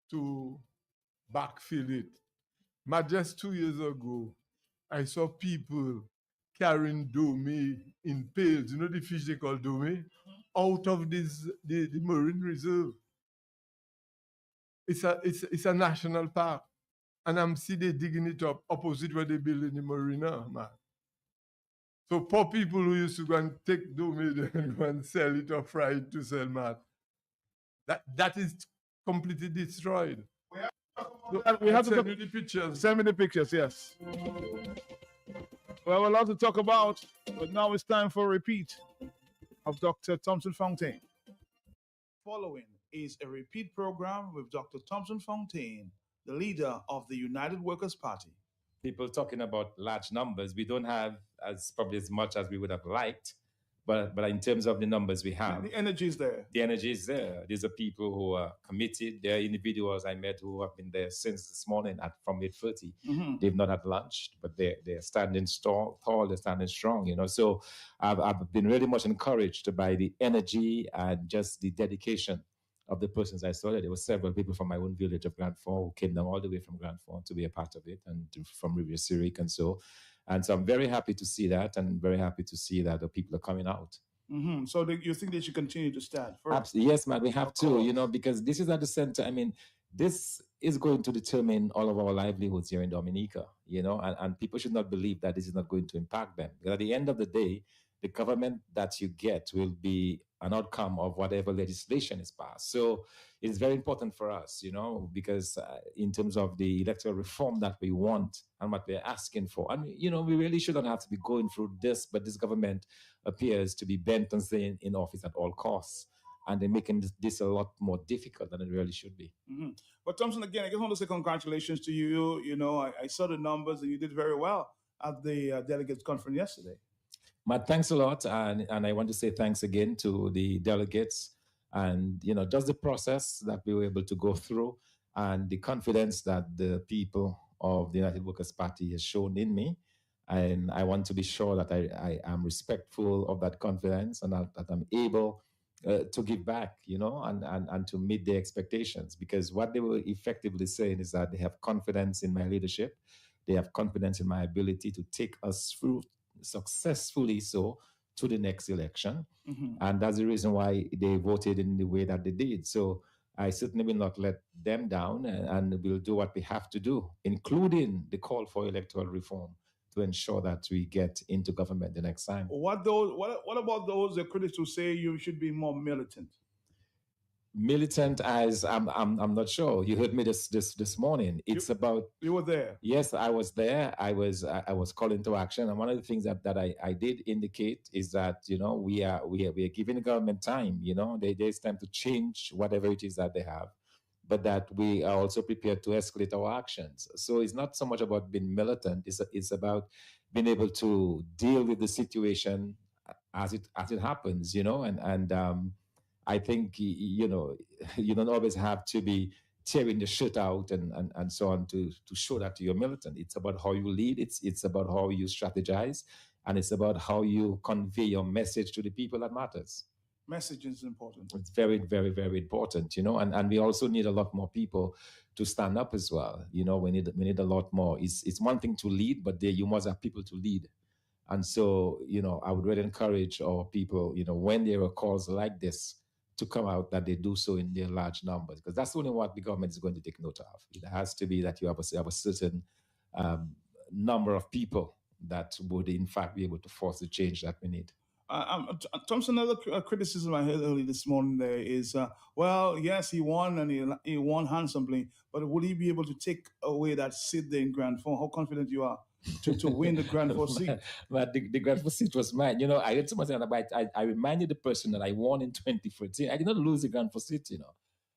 to backfill it. Matt, just 2 years ago, I saw people carrying dome in pails, the fish they call dome, out of the marine reserve. It's a national park. And I'm see they digging it up opposite where they building the marina, man. So poor people who used to go and take dome and go and sell it or fry it to sell, man. That is completely destroyed. We have to send you the pictures. Send me the pictures, yes. We have a lot to talk about, but now it's time for a repeat of Dr. Thompson Fontaine. Following is a repeat program with Dr. Thompson Fontaine, the leader of the United Workers' Party. People talking about large numbers. We don't have probably as much as we would have liked, but in terms of the numbers we have, the energy is there. The energy is there. These are people who are committed. There are individuals I met who have been there since this morning from 8:30. Mm-hmm. They've not had lunch, but they're standing tall. They're standing strong. So I've been really much encouraged by the energy and just the dedication of the persons I saw there. There were several people from my own village of Grand Fond who came down all the way from Grand Fond to be a part of it, and from Rivière Syrique and so. And so I'm very happy to see that, and very happy to see that the people are coming out. Mm-hmm. So you think they should continue to stand firm? Absolutely. Yes, man, we have to, because this is at the center. I mean, this is going to determine all of our livelihoods here in Dominica, and people should not believe that this is not going to impact them. Because at the end of the day, the government that you get will be an outcome of whatever legislation is passed. So it's very important for us, because in terms of the electoral reform that we want and what we're asking for, and we really shouldn't have to be going through this, but this government appears to be bent on staying in office at all costs, and they're making this a lot more difficult than it really should be. Mm-hmm. But Thompson, again, I just want to say congratulations to you. I saw the numbers and you did very well at the delegates conference yesterday. Matt, thanks a lot, and I want to say thanks again to the delegates, and just the process that we were able to go through, and the confidence that the people of the United Workers' Party has shown in me, and I want to be sure that I am respectful of that confidence, and that I'm able to give back, and to meet their expectations, because what they were effectively saying is that they have confidence in my leadership, they have confidence in my ability to take us through successfully to the next election. Mm-hmm. And that's the reason why they voted in the way that they did. So I certainly will not let them down, and we'll do what we have to do, including the call for electoral reform to ensure that we get into government the next time. What about those critics who say you should be more militant? Militant, as I'm not sure. You heard me this morning. It's about. You were there. Yes, I was there. I was called into action, and one of the things that I did indicate is that we are giving the government time. There's time to change whatever it is that they have, but that we are also prepared to escalate our actions. So it's not so much about being militant. It's about being able to deal with the situation as it happens. I think, you don't always have to be tearing the shit out and so on to show that you're militant. It's about how you lead. It's about how you strategize. And it's about how you convey your message to the people that matters. Message is important. It's very, very, very important, and we also need a lot more people to stand up as well. We need a lot more. It's one thing to lead, but you must have people to lead. And so, I would really encourage our people, when there are calls like this to come out, that they do so in their large numbers, because that's only what the government is going to take note of. It has to be that you have a certain number of people that would, in fact, be able to force the change that we need. Thompson, another criticism I heard early this morning there is, well, yes, he won and he won handsomely, but would he be able to take away that seat there in Grand Four? How confident you are to win the Grand Four seat? But the Grand Four seat was mine. I heard someone say that, I reminded the person that I won in 2014. I did not lose the Grand Four seat,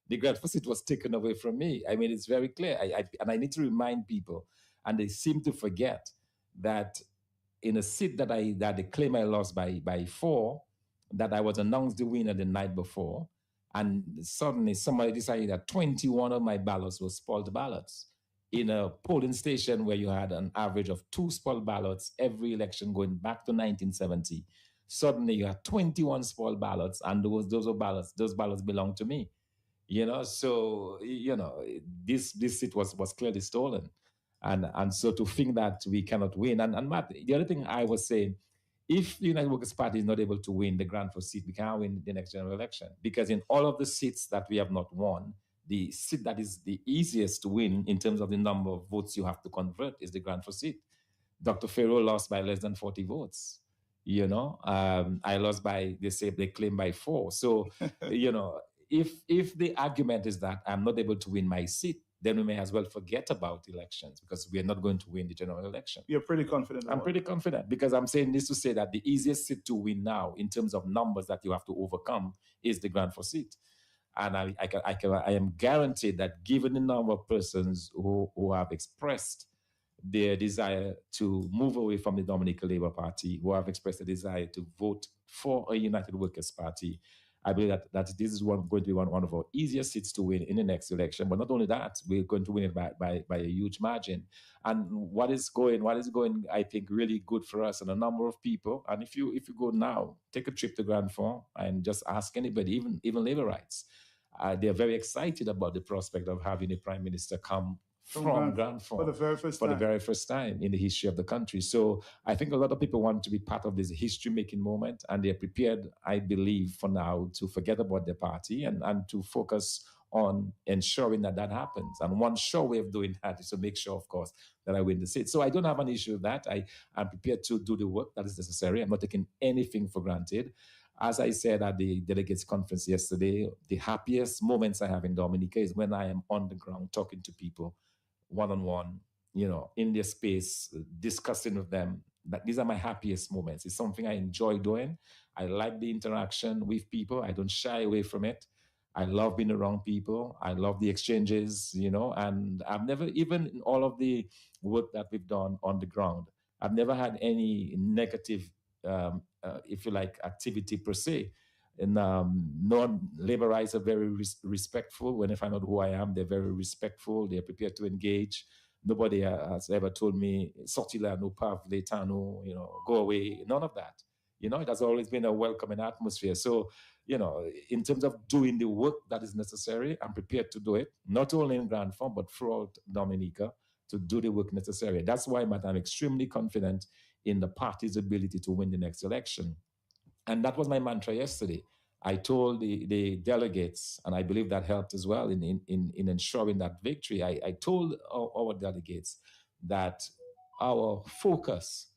The Grand Four seat was taken away from me. I mean, it's very clear. And I need to remind people, and they seem to forget that in a seat that they claim I lost by 4, that I was announced the winner the night before, and suddenly somebody decided that 21 of my ballots were spoiled ballots in a polling station where you had an average of 2 spoiled ballots every election going back to 1970. Suddenly you had 21 spoiled ballots, and those ballots belong to me. So this seat was clearly stolen. And so to think that we cannot win, and Matt, the other thing I was saying, if the United Workers' Party is not able to win the Grand Four seat, we can't win the next general election. Because in all of the seats that we have not won, the seat that is the easiest to win in terms of the number of votes you have to convert is the Grand Four seat. Dr. Farrow lost by less than 40 votes. I lost by, they claim by 4. So, if the argument is that I'm not able to win my seat, then we may as well forget about elections, because we are not going to win the general election. You're pretty confident. I'm pretty confident, because I'm saying this to say that the easiest seat to win now in terms of numbers that you have to overcome is the Grand Four seat. And I am guaranteed that, given the number of persons who have expressed their desire to move away from the Dominica Labour Party, who have expressed a desire to vote for a United Workers' Party, I believe that this is going to be one of our easiest seats to win in the next election. But not only that, we're going to win it by a huge margin. And what is going, I think, really good for us and a number of people. And if you go now, take a trip to Grand Four and just ask anybody, even labor rights. They're very excited about the prospect of having a prime minister come from Grand Four for the very first time in the history of the country. So I think a lot of people want to be part of this history-making moment, and they're prepared, I believe, for now to forget about their party and to focus on ensuring that happens. And one sure way of doing that is to make sure, of course, that I win the seat. So I don't have an issue with that. I'm prepared to do the work that is necessary. I'm not taking anything for granted. As I said at the delegates conference yesterday, the happiest moments I have in Dominica is when I am on the ground talking to people one-on-one, in their space, discussing with them. These are my happiest moments. It's something I enjoy doing. I like the interaction with people. I don't shy away from it. I love being around people. I love the exchanges, and I've never, even in all of the work that we've done on the ground, I've never had any negative, if you like, activity per se. And non-labor rights are very respectful. When they find out who I am, they're very respectful. They're prepared to engage. Nobody has ever told me, sorti là, no pav, letano, go away. None of that. It has always been a welcoming atmosphere. So, in terms of doing the work that is necessary, I'm prepared to do it, not only in Grand Four, but throughout Dominica, to do the work necessary. That's why I'm extremely confident in the party's ability to win the next election. And that was my mantra yesterday. I told the delegates, and I believe that helped as well in ensuring that victory. I told our delegates that our focus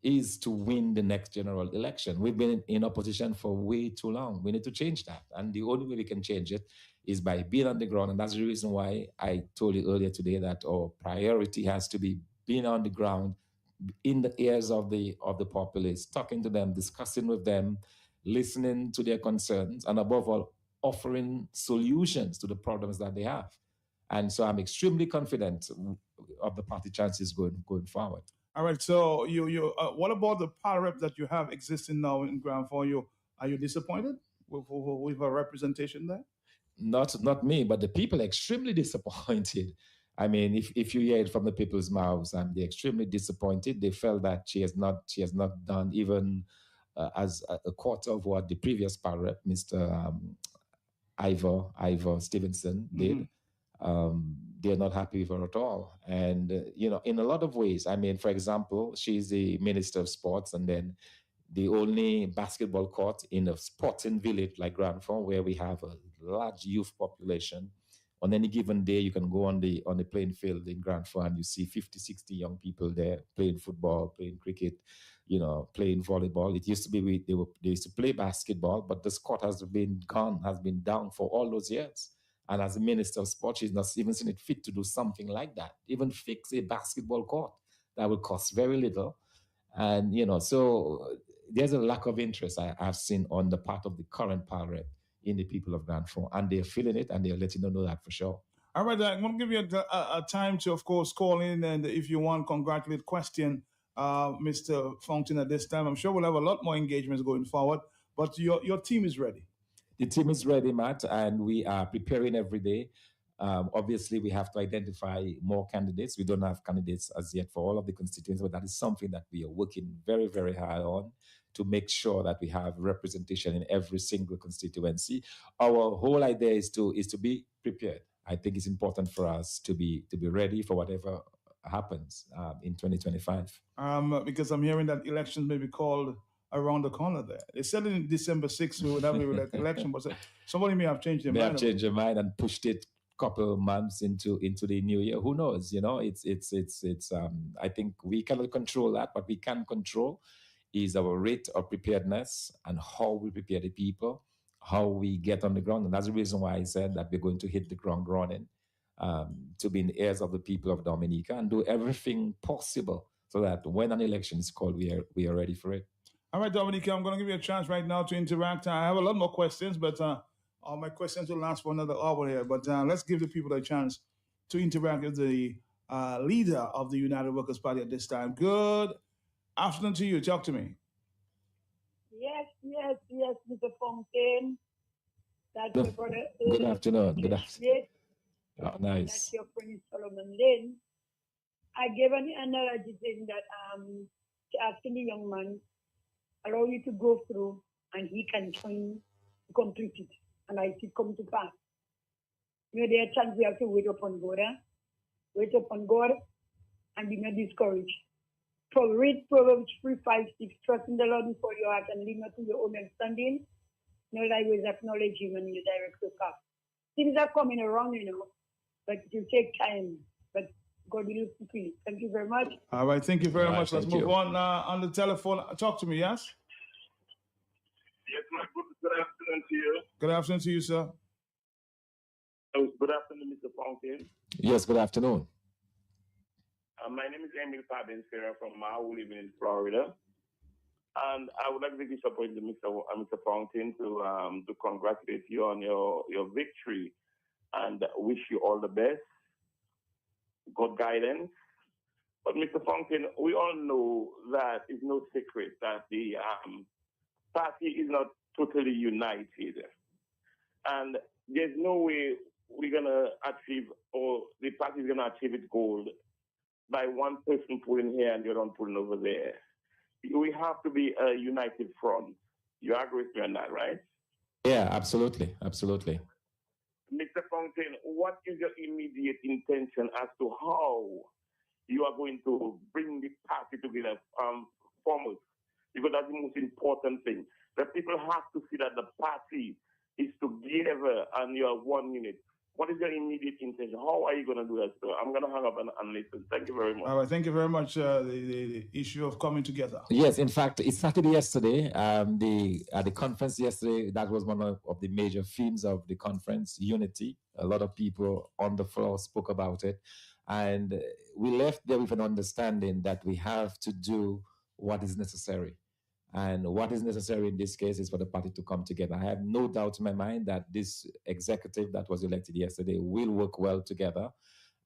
is to win the next general election. We've been in opposition for way too long. We need to change that. And the only way we can change it is by being on the ground. And that's the reason why I told you earlier today that our priority has to be being on the ground, in the ears of the populace, talking to them, discussing with them, listening to their concerns, and above all, offering solutions to the problems that they have. And so I'm extremely confident of the party chances going forward. All right. So what about the power rep that you have existing now in Grand Four? Are you disappointed with a representation there? Not me, but the people are extremely disappointed. I mean, if you hear it from the people's mouths, they're extremely disappointed. They felt that she has not done even as a quarter of what the previous power rep, Mr. Ivor Stevenson, did. they're not happy with her at all. And, in a lot of ways, I mean, for example, she's the Minister of Sports, and then the only basketball court in a sporting village like Grand Fond, where we have a large youth population. On any given day, you can go on the playing field in Grand Fond and you see 50, 60 young people there playing football, playing cricket, playing volleyball. It used to be they used to play basketball, but this court has been down for all those years. And as a Minister of Sport, she's not even seen it fit to do something like that, even fix a basketball court that would cost very little. And, so there's a lack of interest I've seen on the part of the current power rep in the people of Grand Fond, and they're feeling it, and they're letting them know that for sure. All right, I'm going to give you a time to, of course, call in, and if you want, congratulate, question Mr. Fountain at this time. I'm sure we'll have a lot more engagements going forward, but your team is ready. The team is ready, Matt, and we are preparing every day. Obviously, we have to identify more candidates. We don't have candidates as yet for all of the constituents, but that is something that we are working very, very hard on to make sure that we have representation in every single constituency. Our whole idea is to be prepared. I think it's important for us to be ready for whatever happens in 2025. Because I'm hearing that elections may be called around the corner there. They said in December 6th we would have an election, but somebody may have changed their mind. May have changed their mind and pushed it couple of months into the new year. Who knows? It's I think we cannot control that. What we can control is our rate of preparedness and how we prepare the people, how we get on the ground. And that's the reason why I said that we're going to hit the ground running, to be in the ears of the people of Dominica and do everything possible so that when an election is called, we are ready for it. All right, Dominica, I'm going to give you a chance right now to interact. I have a lot more questions, but all my questions will last for another hour here. But let's give the people a chance to interact with the leader of the United Workers' Party at this time. Good afternoon to you. Talk to me. Yes, Mr. Fountain. That's your brother. Good afternoon. Good afternoon. Oh, nice. That's your friend Solomon Lynn. I gave an analogy saying that asking the young man, allow you to go through and he can try to complete it. And I see come to pass. There are times we have to wait upon God, and be not discouraged. Read Proverbs 3:5-6. Trust in the Lord with all your heart and lean not to your own understanding. No thy ways acknowledge him and you direct your path. Things are coming around, but it will take time. But God will fulfill. Thank you very much. All right, thank you very much. Let's move on the telephone. Talk to me, yes? Yes, my good afternoon to you. Good afternoon to you, sir. Good afternoon, Mr. Fountain. Yes, good afternoon. My name is Emil Fabensera from Maui, living in Florida. And I would like to disappoint Mr. Fountain to congratulate you on your victory and wish you all the best. God guidance. But Mr. Fountain, we all know that it's no secret that the party is not totally united. And there's no way we're going to achieve, or the party is going to achieve its goal by one person pulling here and the other one pulling over there. We have to be a united front. You agree with me on that, right? Yeah, absolutely. Absolutely. Mr. Fountain, what is your immediate intention as to how you are going to bring the party together foremost? Because that's the most important thing. That people have to see that the party is together and you are one unit. What is your immediate intention? How are you going to do that? So I'm going to hang up and listen. Thank you very much. All right, thank you very much. The issue of coming together. Yes, in fact, it started yesterday. At the conference yesterday, that was one of the major themes of the conference, unity. A lot of people on the floor spoke about it. And we left there with an understanding that we have to do what is necessary. And what is necessary in this case is for the party to come together. I have no doubt in my mind that this executive that was elected yesterday will work well together,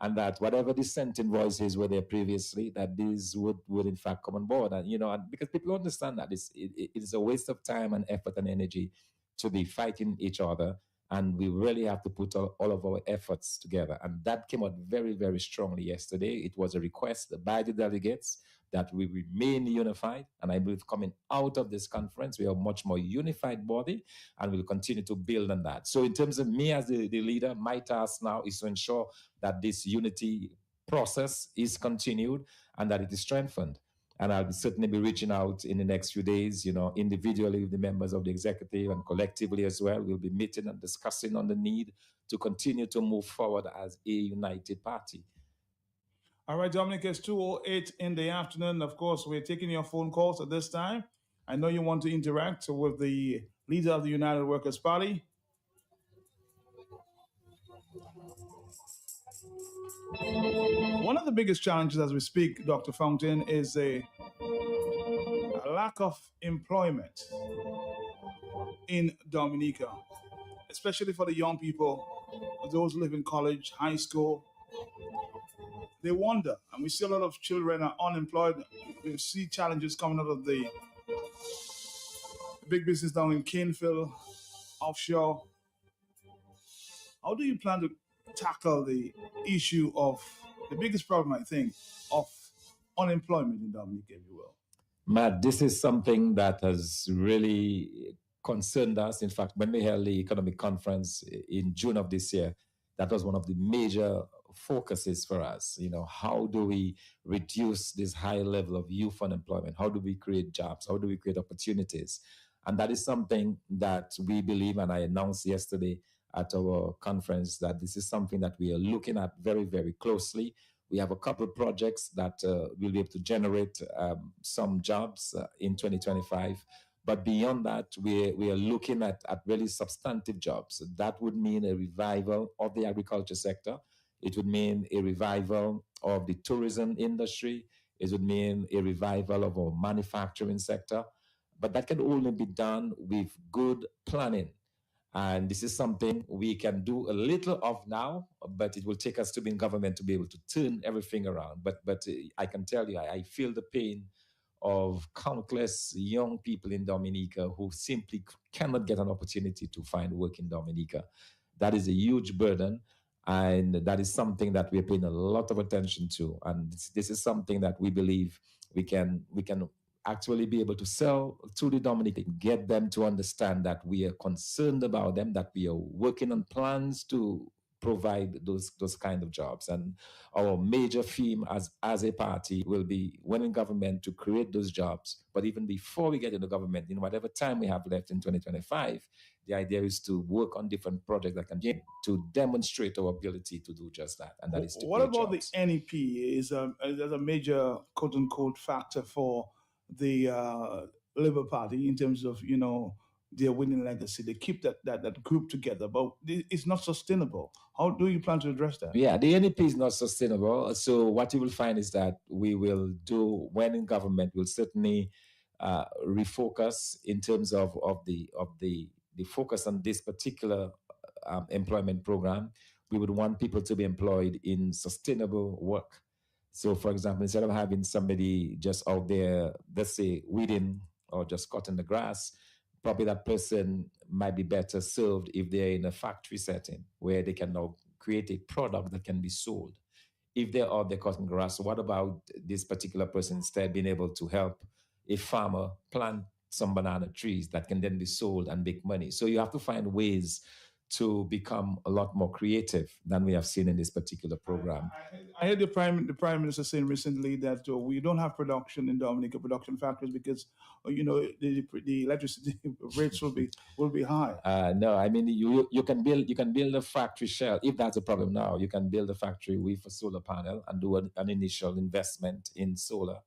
and that whatever dissenting voices were there previously, that these would in fact come on board. And, and because people understand that it is a waste of time and effort and energy to be fighting each other And we really have to put all of our efforts together. And that came out very, very strongly yesterday. It was a request by the delegates that we remain unified. And I believe coming out of this conference, we are a much more unified body, and we'll continue to build on that. So in terms of me as the leader, my task now is to ensure that this unity process is continued and that it is strengthened. And I'll certainly be reaching out in the next few days, individually with the members of the executive and collectively as well. We'll be meeting and discussing on the need to continue to move forward as a united party. All right, Dominic, it's 2:08 in the afternoon. Of course, we're taking your phone calls at this time. I know you want to interact with the leader of the United Workers' Party. One of the biggest challenges as we speak, Dr. Fountain, is a lack of employment in Dominica, especially for the young people, those who live in college, high school. They wonder, and we see a lot of children are unemployed. We see challenges coming out of the big business down in Caneville, offshore. How do you plan to tackle the issue of the biggest problem, I think, of unemployment in Dominica, if you will? Matt, this is something that has really concerned us. In fact, when we held the economic conference in June of this year, that was one of the major focuses for us. How do we reduce this high level of youth unemployment? How do we create jobs? How do we create opportunities? And that is something that we believe, and I announced yesterday at our conference, that this is something that we are looking at very, very closely. We have a couple of projects that will be able to generate some jobs in 2025. But beyond that, we are looking at really substantive jobs. That would mean a revival of the agriculture sector. It would mean a revival of the tourism industry. It would mean a revival of our manufacturing sector. But that can only be done with good planning. And this is something we can do a little of now, but it will take us to be in government to be able to turn everything around. But I can tell you, I feel the pain of countless young people in Dominica who simply cannot get an opportunity to find work in Dominica. That is a huge burden, and that is something that we're paying a lot of attention to. And this is something that we believe we can actually be able to sell to the Dominican, get them to understand that we are concerned about them, that we are working on plans to provide those kind of jobs. And our major theme as a party will be, when in government, to create those jobs. But even before we get into government, in whatever time we have left in 2025, the idea is to work on different projects that can to demonstrate our ability to do just that. And that is to what about jobs. The NEP is a major quote unquote factor for the Labour Party in terms of their winning legacy. They keep that group together, but it's not sustainable. How do you plan to address that? Yeah, the NEP is not sustainable. So what you will find is that we will do, when in government, we'll certainly refocus in terms of the focus on this particular employment program. We would want people to be employed in sustainable work. So, for example, instead of having somebody just out there, let's say, weeding or just cutting the grass, probably that person might be better served if they're in a factory setting where they can now create a product that can be sold. If they're out there cutting grass, what about this particular person instead being able to help a farmer plant some banana trees that can then be sold and make money? So you have to find ways to become a lot more creative than we have seen in this particular program. I heard the prime minister saying recently that we don't have production in Dominica, production factories, because the electricity rates will be high. No, I mean you can build a factory shell. If that's a problem now, you can build a factory with a solar panel and do an initial investment in solar,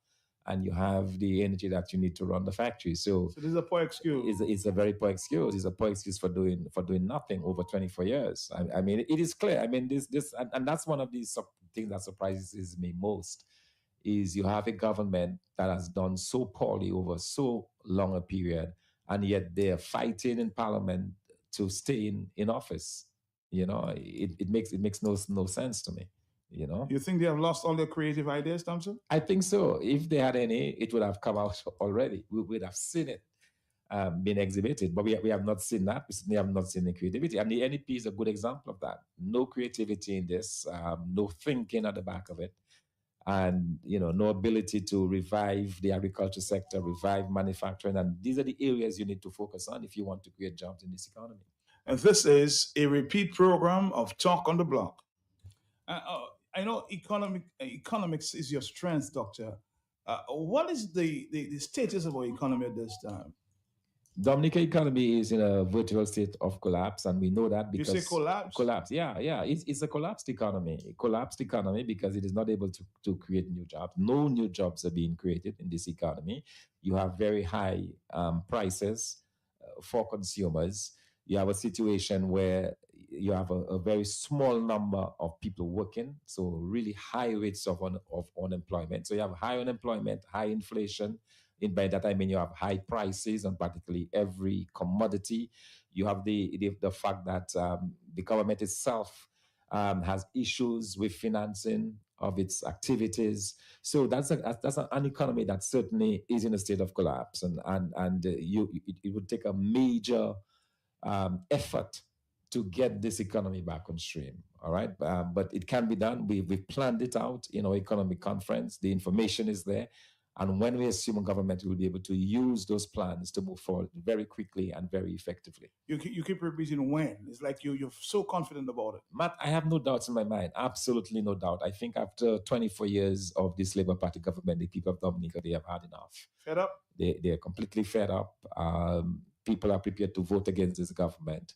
and you have the energy that you need to run the factory. So this is a poor excuse. It's a very poor excuse. It's a poor excuse for doing nothing over 24 years. I mean, it is clear. I mean, this and that's one of these things that surprises me most, is you have a government that has done so poorly over so long a period, and yet they're fighting in parliament to stay in office. It makes no sense to me. You think they have lost all their creative ideas, Thompson? I think so. If they had any, it would have come out already. We would have seen it. been exhibited, but we have not seen that. We certainly have not seen the creativity. And the NEP is a good example of that. No creativity in this, no thinking at the back of it, and no ability to revive the agriculture sector, revive manufacturing. And these are the areas you need to focus on if you want to create jobs in this economy. And this is a repeat program of Talk on the Block. I know economics is your strength, Doctor. What is the status of our economy at this time? Dominica economy is in a virtual state of collapse, and we know that because you say collapse. Collapse, yeah. It's a collapsed economy. A collapsed economy because it is not able to create new jobs. No new jobs are being created in this economy. You have very high prices for consumers. You have a situation where you have a very small number of people working, so really high rates of unemployment. So you have high unemployment, high inflation. By that I mean you have high prices on practically every commodity. You have the fact that the government itself has issues with financing of its activities. So that's an economy that certainly is in a state of collapse, and it would take a major effort to get this economy back on stream. All right, but it can be done. We've planned it out in our economic conference. The information is there. And when we assume a government will be able to use those plans to move forward very quickly and very effectively. You keep repeating when. It's like you're so confident about it. Matt, I have no doubts in my mind. Absolutely no doubt. I think after 24 years of this Labour Party government, the people of Dominica, they have had enough. Fed up? They're completely fed up. People are prepared to vote against this government.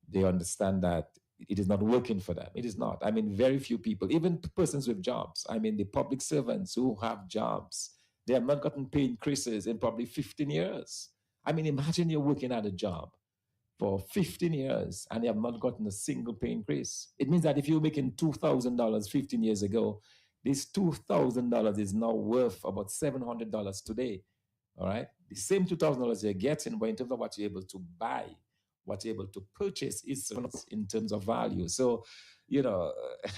They understand that it is not working for them. It is not. I mean, very few people, even persons with jobs. I mean, the public servants who have jobs, they have not gotten pay increases in probably 15 years. I mean, imagine you're working at a job for 15 years and you have not gotten a single pay increase. It means that if you're making $2,000 15 years ago, this $2,000 is now worth about $700 today. All right? The same $2,000 you're getting, but in terms of what you're able to buy, what you're able to purchase is in terms of value. So,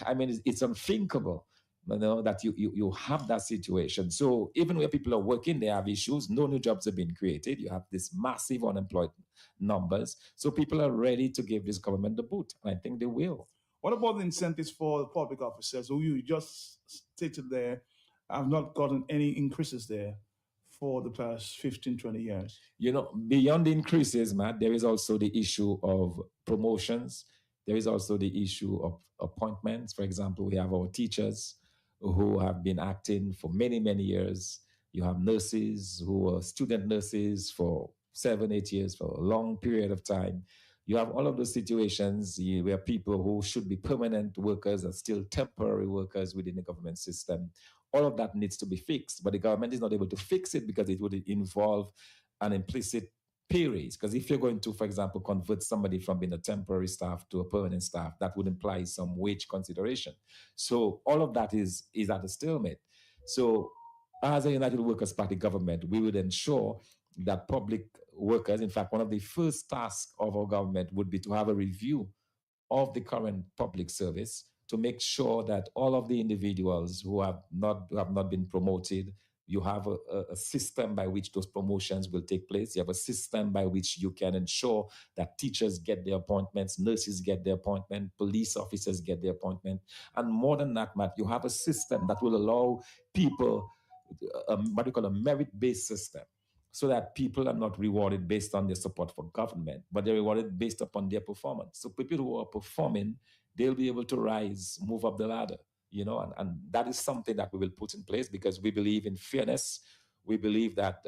I mean, it's unthinkable. That you have that situation. So even where people are working, they have issues. No new jobs have been created. You have this massive unemployed numbers. So people are ready to give this government the boot, and I think they will. What about the incentives for the public officers who you just stated there have not gotten any increases there for the past 15, 20 years? Beyond the increases, Matt, there is also the issue of promotions. There is also the issue of appointments. For example, we have our teachers who have been acting for many, many years. You have nurses who are student nurses for 7, 8 years, for a long period of time. You have all of those situations where people who should be permanent workers are still temporary workers within the government system. All of that needs to be fixed, but the government is not able to fix it because it would involve an implicit pay raise. Because if you're going to, for example, convert somebody from being a temporary staff to a permanent staff, that would imply some wage consideration. So all of that is at a stalemate. So as a United Workers' Party government, we would ensure that public workers, in fact, one of the first tasks of our government would be to have a review of the current public service to make sure that all of the individuals who have not been promoted, you have a system by which those promotions will take place. You have a system by which you can ensure that teachers get their appointments, nurses get their appointment, police officers get their appointment. And more than that, Matt, you have a system that will allow people, what we call a merit-based system, so that people are not rewarded based on their support for government, but they're rewarded based upon their performance. So people who are performing, they'll be able to rise, move up the ladder. And that is something that we will put in place because we believe in fairness. We believe that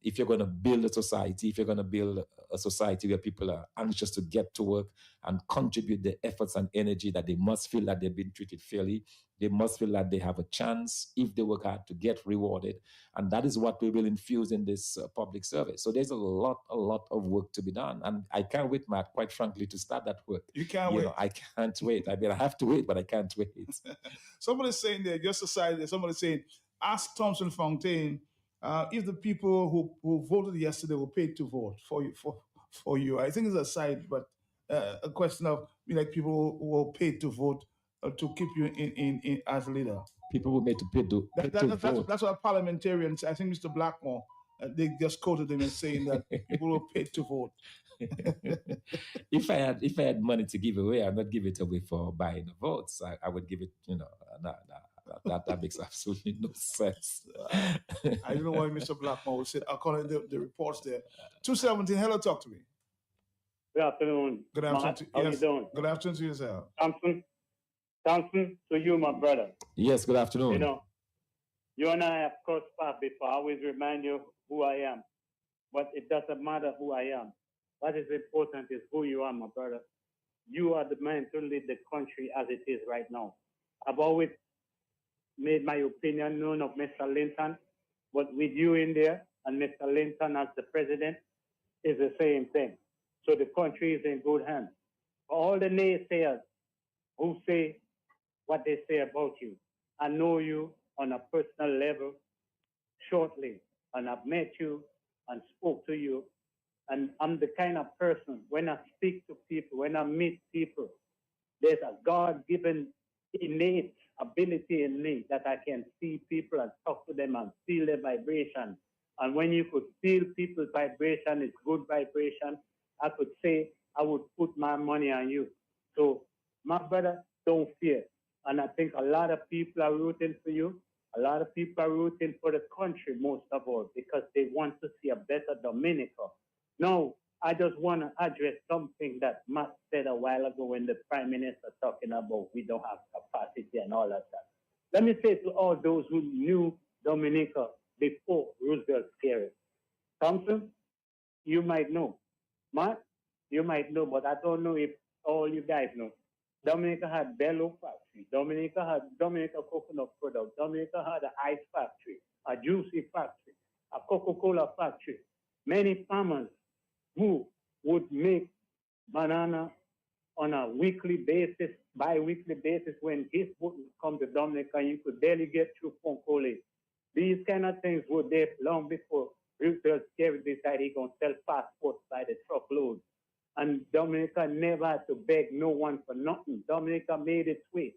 if you're going to build a society, if you're going to build a society where people are anxious to get to work and contribute the efforts and energy, that they must feel that they've been treated fairly. They must feel that they have a chance, if they work hard, to get rewarded. And that is what we will infuse in this public service. So there's a lot of work to be done. And I can't wait, Matt, quite frankly, to start that work. You can't wait. I can't wait. I mean, I have to wait, but I can't wait. Somebody's saying there, just aside there, somebody's saying, ask Thompson Fontaine if the people who voted yesterday were paid to vote for you. I think it's a side, but a question of people who were paid to vote to keep you in as leader. People were made to pay to vote. That's what parliamentarians. I think Mr. Blackmore They just quoted him as saying that people were paid to vote. If I had money to give away, I'd not give it away for buying the votes. I would give it, that makes absolutely no sense. I don't know why Mr. Blackmore said, according to the reports there. 217, hello, talk to me. Good afternoon. Good afternoon. Matt, how you doing? Good afternoon to yourself. Thompson, to you, my brother. Yes, good afternoon. You know, you and I have crossed paths before. I always remind you who I am. But it doesn't matter who I am. What is important is who you are, my brother. You are the man to lead the country as it is right now. I've always made my opinion known of Mr. Linton, but with you in there and Mr. Linton as the president is the same thing. So the country is in good hands. For all the naysayers who say what they say about you, I know you on a personal level shortly, and I've met you and spoke to you. And I'm the kind of person, when I speak to people, when I meet people, there's a God-given innate ability in me that I can see people and talk to them and feel their vibration. And when you could feel people's vibration, it's good vibration, I could say I would put my money on you. So, my brother, don't fear. And I think a lot of people are rooting for you. A lot of people are rooting for the country, most of all, because they want to see a better Dominica. Now, I just want to address something that Matt said a while ago when the Prime Minister talking about we don't have capacity and all of that. Let me say to all those who knew Dominica before Roosevelt scared it. Thompson, you might know. Matt, you might know, but I don't know if all you guys know. Dominica had Bello factory. Dominica had Dominica coconut product. Dominica had an ice factory, a juicy factory, a Coca-Cola factory. Many farmers who would make banana on a weekly basis, bi-weekly basis when his boat would come to Dominica, you could barely get through Foncole. These kind of things were there long before Roosevelt decided he going to sell passports by the truckload. And Dominica never had to beg no one for nothing. Dominica made its way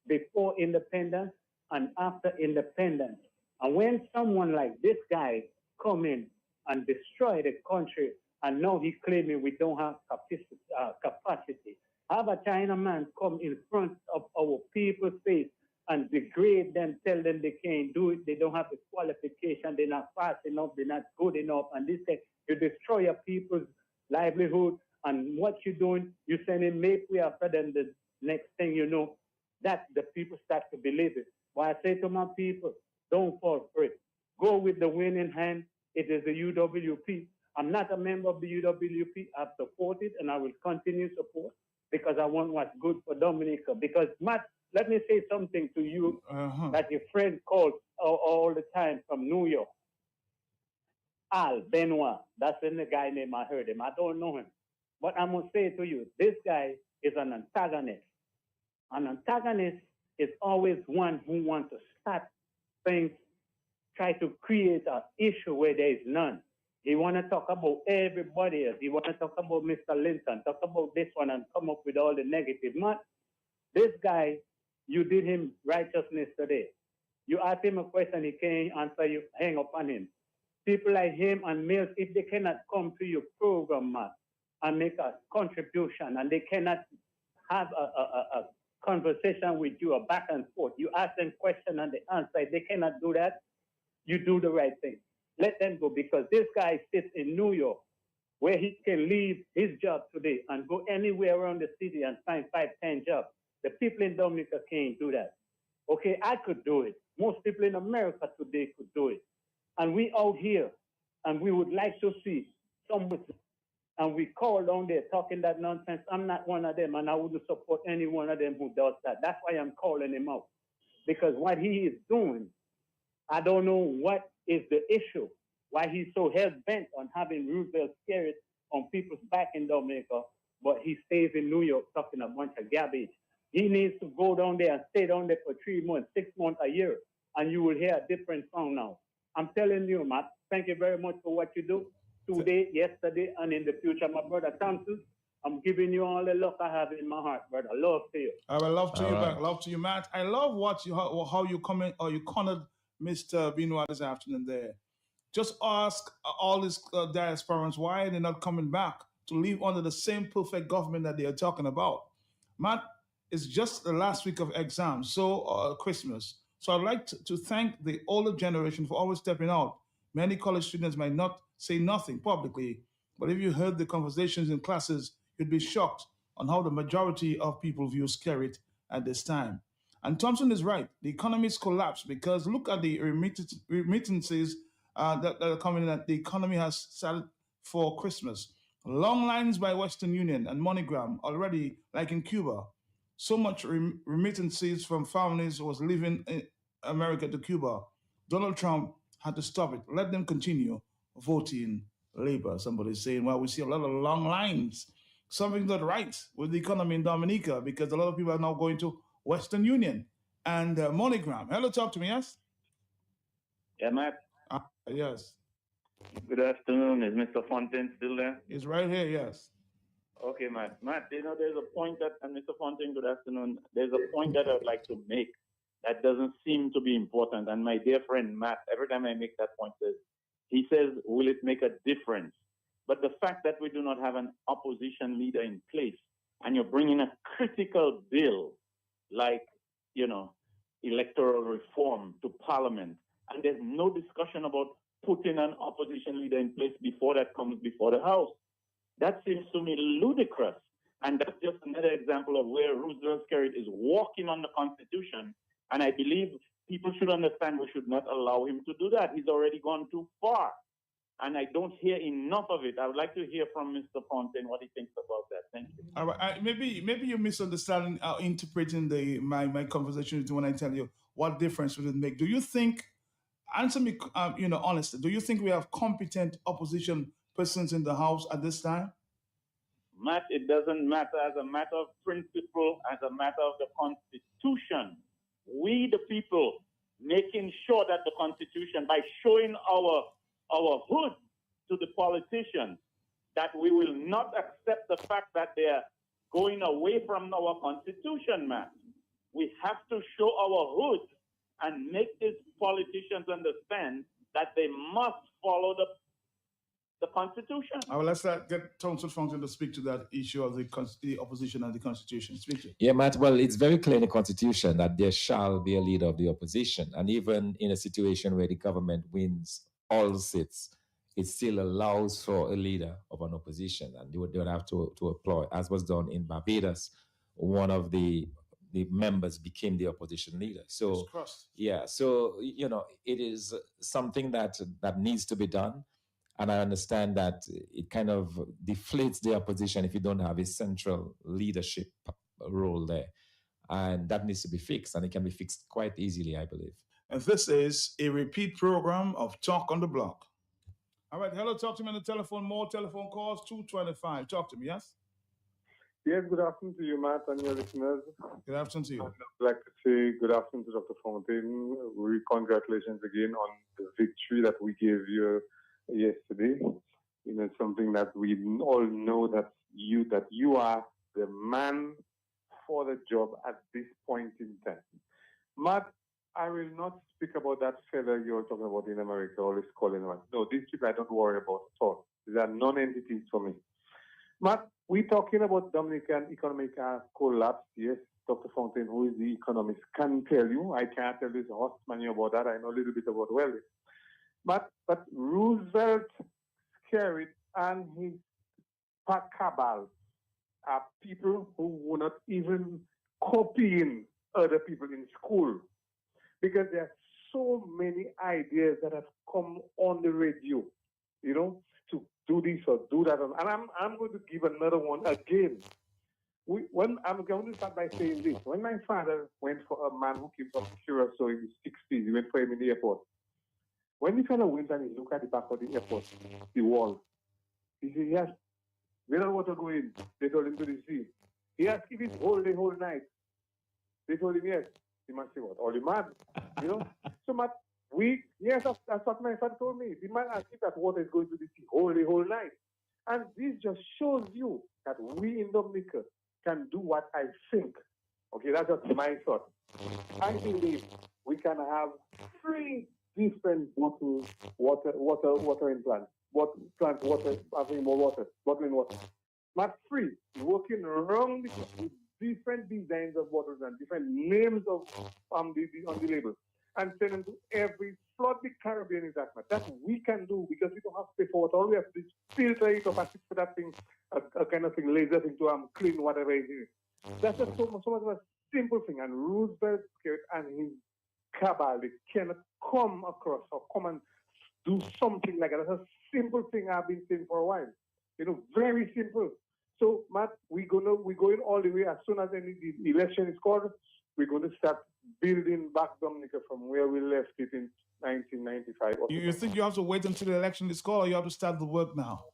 before independence and after independence. And when someone like this guy come in and destroy the country, and now he claiming we don't have capacity. Have a China man come in front of our people's face and degrade them, tell them they can't do it, they don't have the qualification, they're not fast enough, they're not good enough, and this thing, you destroy your people's livelihood, and what you're doing, you're sending maybe after them, the next thing you know, that the people start to believe it. But I say to my people, don't fall for it. Go with the winning hand. It is the UWP. I'm not a member of the UWP. I've supported and I will continue to support because I want what's good for Dominica. Because, Matt, let me say something to you that your friend called all the time from New York. Al Benoit. That's the guy name I heard him. I don't know him. But I must say to you, this guy is an antagonist. An antagonist is always one who wants to start things, try to create an issue where there is none. He want to talk about everybody else. He want to talk about Mr. Linton, talk about this one and come up with all the negative. Not this guy, you did him righteousness today. You ask him a question, he can't answer you, hang up on him. People like him and Mills, if they cannot come to your program, Matt, and make a contribution, and they cannot have a conversation with you, a back and forth. You ask them question and they answer. If they cannot do that, you do the right thing. Let them go, because this guy sits in New York where he can leave his job today and go anywhere around the city and find 5, 10 jobs. The people in Dominica can't do that. Okay, I could do it. Most people in America today could do it. And we out here, and we would like to see someone, and we call down there talking that nonsense. I'm not one of them, and I wouldn't support any one of them who does that. That's why I'm calling him out. Because what he is doing, I don't know what is the issue, why he's so hell-bent on having Roosevelt scared on people's back in Dominica, but he stays in New York talking a bunch of garbage. He needs to go down there and stay down there for 3 months, 6 months, a year, and you will hear a different song now. I'm telling you, Matt, thank you very much for what you do today, yesterday, and in the future. My brother Thompson, I'm giving you all the luck I have in my heart, brother. Love to you. I will love to you back. Love to you, Matt. I love how you comment or you cornered Mr. Benoit this afternoon there. Just ask all these diasporans why they're not coming back to live under the same perfect government that they are talking about. Matt, it's just the last week of exams, so Christmas. So I'd like to thank the older generation for always stepping out. Many college students might not say nothing publicly, but if you heard the conversations in classes, you'd be shocked on how the majority of people view Skerrit at this time. And Thompson is right. The economy is collapsed because look at the remittances that are coming in. That the economy has started for Christmas. Long lines by Western Union and MoneyGram already, like in Cuba. So much remittances from families was leaving America to Cuba. Donald Trump had to stop it. Let them continue voting Labor. Somebody's saying, well, we see a lot of long lines. Something's not right with the economy in Dominica because a lot of people are now going to Western Union and MoneyGram. Hello, talk to me, yes? Yeah, Matt. Yes. Good afternoon. Is Mr. Fontaine still there? He's right here, yes. Okay, Matt. Matt, there's a point that, and Mr. Fontaine, good afternoon. There's a point that I'd like to make that doesn't seem to be important. And my dear friend Matt, every time I make that point, he says, will it make a difference? But the fact that we do not have an opposition leader in place, and you're bringing a critical bill like, electoral reform to Parliament, and there's no discussion about putting an opposition leader in place before that comes before the House. That seems to me ludicrous. And that's just another example of where Roosevelt Skerrit is walking on the Constitution. And I believe people should understand we should not allow him to do that. He's already gone too far. And I don't hear enough of it. I would like to hear from Mr. Fontaine what he thinks about that. Thank you. All right. Maybe you're misunderstanding, interpreting my conversation with you when I tell you what difference would it make. Do you think, answer me, honestly, do you think we have competent opposition persons in the House at this time? Matt, it doesn't matter as a matter of principle, as a matter of the Constitution. We, the people, making sure that the Constitution, by showing our hood to the politicians, that we will not accept the fact that they're going away from our Constitution, Matt. We have to show our hood and make these politicians understand that they must follow the Constitution. Let's get Thompson Fontaine to speak to that issue of the opposition and the Constitution. Speak to it. Yeah, Matt, well, it's very clear in the Constitution that there shall be a leader of the opposition. And even in a situation where the government wins all seats, it still allows for a leader of an opposition. And they would have to employ, as was done in Barbados, one of the members became the opposition leader. So, yeah, so, it is something that needs to be done. And I understand that it kind of deflates the opposition if you don't have a central leadership role there. And that needs to be fixed, and it can be fixed quite easily, I believe. And this is a repeat program of Talk on the Block. All right, hello, talk to me on the telephone. More telephone calls, 225. Talk to me, yes? Yes, good afternoon to you, Matt, and your listeners. Good afternoon to you. I'd like to say good afternoon to Dr. Fontaine. Congratulations again on the victory that we gave you yesterday. Something that we all know that you are the man for the job at this point in time. Matt, I will not speak about that fella you're talking about in America, always calling one. No, these people I don't worry about at all. These are non-entities for me. Matt, we're talking about Dominican economic collapse. Yes, Dr. Fontaine, who is the economist, can tell you. I can't tell this horse manual about that. I know a little bit about wealth. But Roosevelt, Skerrit, and his cabal are people who were not even copying other people in school, because there are so many ideas that have come on the radio, to do this or do that. And I'm going to give another one again. I'm going to start by saying this. When my father went for a man who came from Curacao in his 60s, he went for him in the airport. When the fellow went and he looked at the back of the airport, the wall, he said, yes, where the water going? They told him to the sea. He asked if it's whole the whole night. They told him yes. He must say, what? All the man, So, Matt, that's what my father told me. The man asked if that water is going to the sea the whole night. And this just shows you that we in Dominica can do what I think. Okay, that's just my thought. I believe we can have free different bottle watering plants. Having more water, bottling water. Not free, working around with different designs of bottles and different names of on the label. And sending to every flood the Caribbean is that much. That we can do because we don't have to pay for water. All we have to do is filter it up and fix for that thing, a kind of thing, laser thing to clean whatever is in it. That's just so much of a simple thing. And Roosevelt and his cabal, they cannot come across or come and do something like that. That's a simple thing I've been saying for a while. Very simple. So, Matt, we're going all the way. As soon as the election is called, we're going to start building back Dominica from where we left it in 1995. You think you have to wait until the election is called, or you have to start the work now?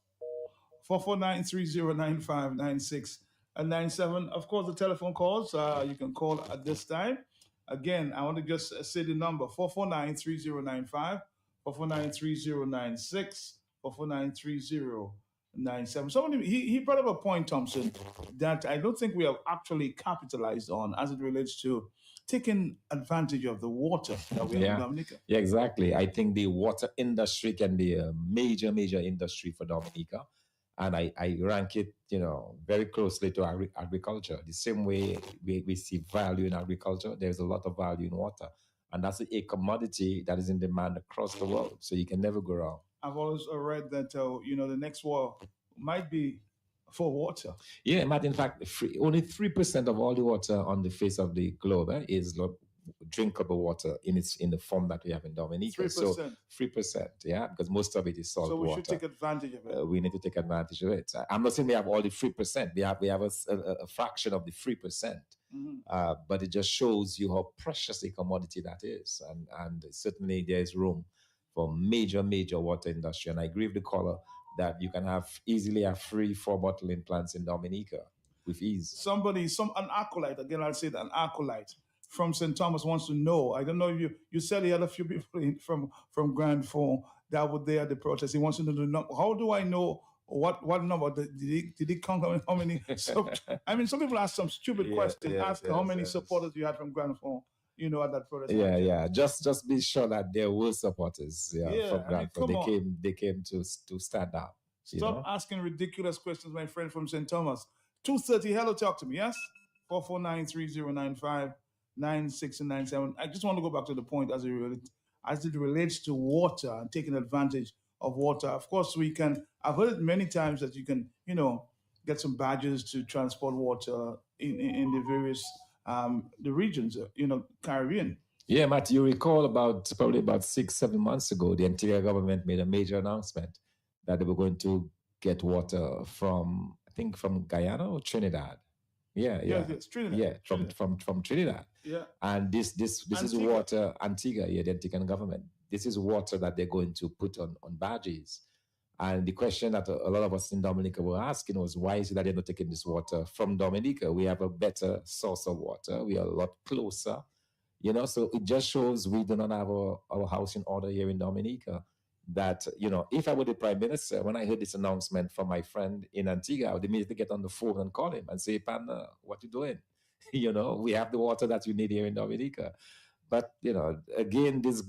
449-3095-96 and 97. Of course, the telephone calls, you can call at this time. Again, I want to just say the number, 449-3095, 449-3096, 449-3097. Somebody, he brought up a point, Thompson, that I don't think we have actually capitalized on as it relates to taking advantage of the water that we have in Dominica. Yeah, exactly. I think the water industry can be a major industry for Dominica. And I rank it, very closely to agriculture. The same way we see value in agriculture, there's a lot of value in water. And that's a commodity that is in demand across the world. So you can never go wrong. I've always read that, the next war might be for water. Yeah, Matt, in fact, only 3% of all the water on the face of the globe is drinkable water in the form that we have in Dominica. 3%. So 3%, yeah, because most of it is salt water. So we should take advantage of it. We need to take advantage of it. I'm not saying we have all the 3%. We have a fraction of the 3%. Mm-hmm. But it just shows you how precious a commodity that is. And certainly there is room for major water industry. And I agree with the caller that you can easily have 3-4 bottling plants in Dominica with ease. An acolyte, again, I'll say that, an acolyte from St. Thomas wants to know. I don't know if you said he had a few people from Grand Fond that were there at the protest. He wants to know the number. How do I know what number? Did he count how many? I mean, some people ask some stupid questions. Ask how many supporters you had from Grand Fond, at that protest. Yeah. Just be sure that there were supporters from Grand Fond. They came to stand up. Stop asking ridiculous questions, my friend from St. Thomas. 2:30, hello, talk to me, yes? 449-3095. 96 and 97. I just want to go back to the point as it relates to water and taking advantage of water. Of course, I've heard it many times that you can, get some badges to transport water in the various the regions, Caribbean. Yeah, Matt, you recall probably about 6-7 months ago, the Antigua government made a major announcement that they were going to get water from Guyana or Trinidad. Yeah, it's Trinidad. Yeah, from Trinidad. Yeah. And this is water, Antigua, the Antiguan government. This is water that they're going to put on barges. And the question that a lot of us in Dominica were asking was, why is it that they're not taking this water from Dominica? We have a better source of water. We are a lot closer, so it just shows we do not have our house in order here in Dominica. That, if I were the Prime Minister, when I heard this announcement from my friend in Antigua, I would immediately get on the phone and call him and say, Panda, what you doing? We have the water that you need here in Dominica. But, again, this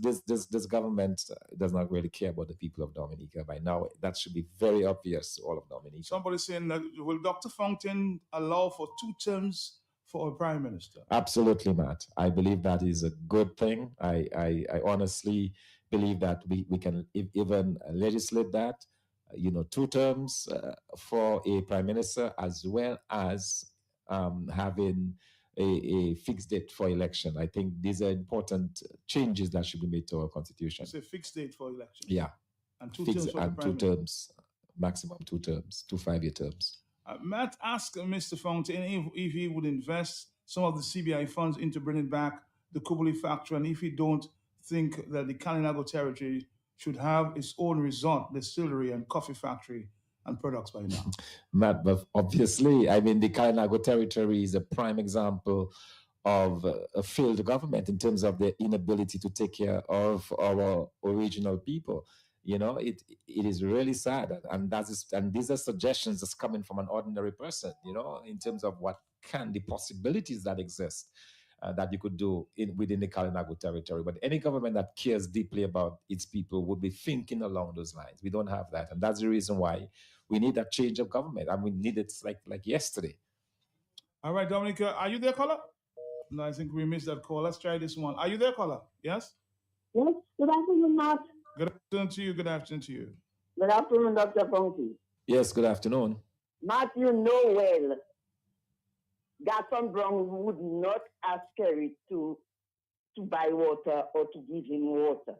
government does not really care about the people of Dominica by now. That should be very obvious to all of Dominica. Somebody's saying, will Dr. Fountain allow for 2 terms for a Prime Minister? Absolutely, Matt. I believe that is a good thing. I honestly believe that we can even legislate that, 2 terms for a Prime Minister, as well as having a fixed date for election. I think these are important changes that should be made to our constitution. It's a fixed date for election. Yeah. And 2 terms for the Prime Minister. 2 terms, maximum 2 terms, 2 5-year terms. Matt asked Mr. Fountain if he would invest some of the CBI funds into bringing back the Kubuli factory, and if he don't think that the Kalinago territory should have its own resort, distillery, and coffee factory and products by now. Matt, but obviously, the Kalinago territory is a prime example of a failed government in terms of their inability to take care of our original people. It is really sad, and these are suggestions that's coming from an ordinary person, in terms of what can the possibilities that exist. that you could do within the Kalinago territory. But any government that cares deeply about its people would be thinking along those lines. We don't have that, and that's the reason why we need a change of government, and we need it like yesterday. All right, Dominica, are you there, caller? No, I think we missed that call. Let's try this one. Are you there, caller? Yes? Yes, good afternoon, Matt. Good afternoon to you. Good afternoon to you. Good afternoon, Dr. Funky. Yes, good afternoon. Matt, you know well, Gaston Brown would not ask Kerry to buy water or to give him water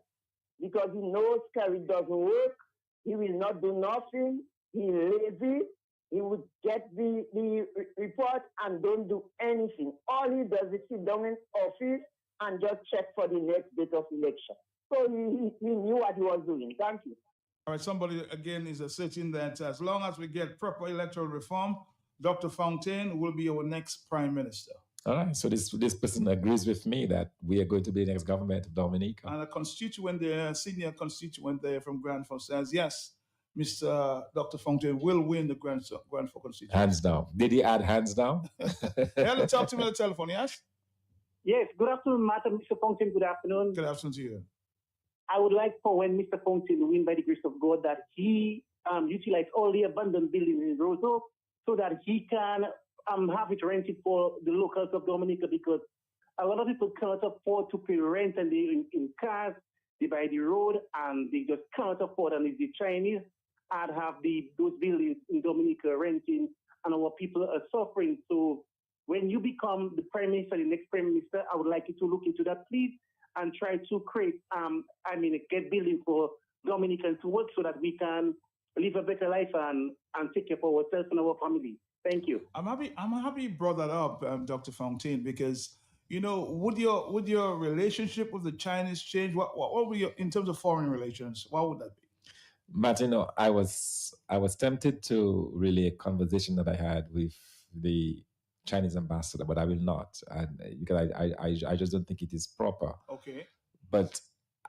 because he knows Kerry doesn't work. He will not do nothing. He's lazy. He would get the report and don't do anything. All he does is sit down in office and just check for the next date of election. So he knew what he was doing. Thank you. All right, somebody again is asserting that as long as we get proper electoral reform, Dr. Fontaine will be our next prime minister. All right, so this person agrees with me that we are going to be the next government of Dominica. And a constituent there, a senior constituent there from Grand Forks says, yes, Mr. Dr. Fontaine will win the Grand Forks constituency. Hands down. Did he add hands down? Hello, talk to me on the telephone, yes? Yes, good afternoon, Matt and Mr. Fontaine. Good afternoon. Good afternoon to you. I would like for when Mr. Fontaine win by the grace of God that he utilize all the abandoned buildings in Roseau so that he can have it rented for the locals of Dominica, because a lot of people cannot afford to pay rent, and they're in cars, they buy the road, and they just cannot afford, and it's the Chinese and have those buildings in Dominica renting, and our people are suffering. So when you become the prime minister, the next prime minister, I would like you to look into that, please, and try to create, get building for Dominicans to work so that we can live a better life and take care of ourselves and our family. Thank you. I'm happy you brought that up, Dr. Fontaine, because would your relationship with the Chinese change? What would your, in terms of foreign relations? What would that be? Martin, I was tempted to relay a conversation that I had with the Chinese ambassador, but I will not, and because I just don't think it is proper. Okay. But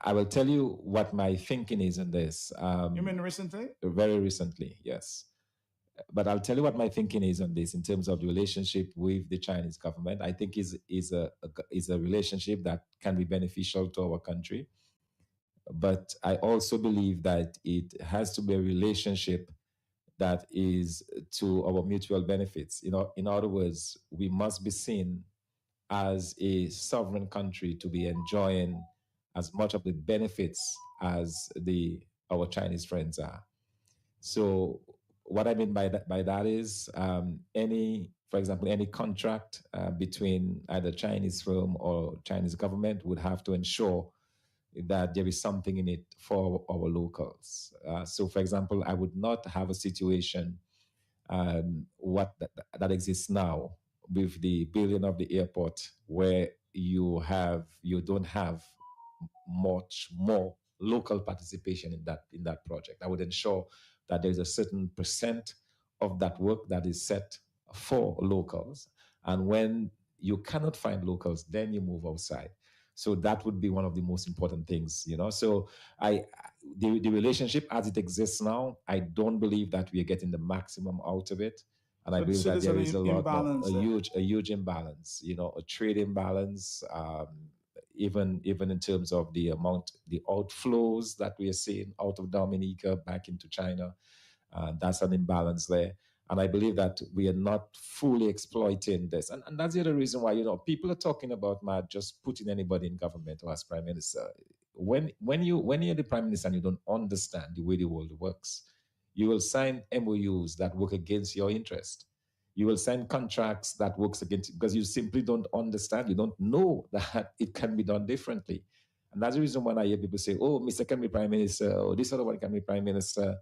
I will tell you what my thinking is on this. You mean recently? Very recently, yes. But I'll tell you what my thinking is on this in terms of the relationship with the Chinese government. I think is a relationship that can be beneficial to our country. But I also believe that it has to be a relationship that is to our mutual benefits. In other words, we must be seen as a sovereign country to be enjoying as much of the benefits as our Chinese friends are. So what I mean by that is for example, any contract between either Chinese firm or Chinese government would have to ensure that there is something in it for our locals. So, for example, I would not have a situation that exists now with the building of the airport, where you don't have much more local participation in that project. I would ensure that there is a certain percent of that work that is set for locals, and when you cannot find locals, then you move outside. So that would be one of the most important things, So the relationship as it exists now, I don't believe that we are getting the maximum out of it. And I believe that there is a huge imbalance, a trade imbalance, even in terms of the outflows that we are seeing out of Dominica back into China. That's an imbalance there. And I believe that we are not fully exploiting this. And that's the other reason why, people are talking about just putting anybody in government or as prime minister. When you're the prime minister and you don't understand the way the world works, you will sign MOUs that work against your interest. You will sign contracts that works against, because you simply don't understand. You don't know that it can be done differently. And that's the reason when I hear people say, oh, Mr. can be prime minister, or this other one can be prime minister,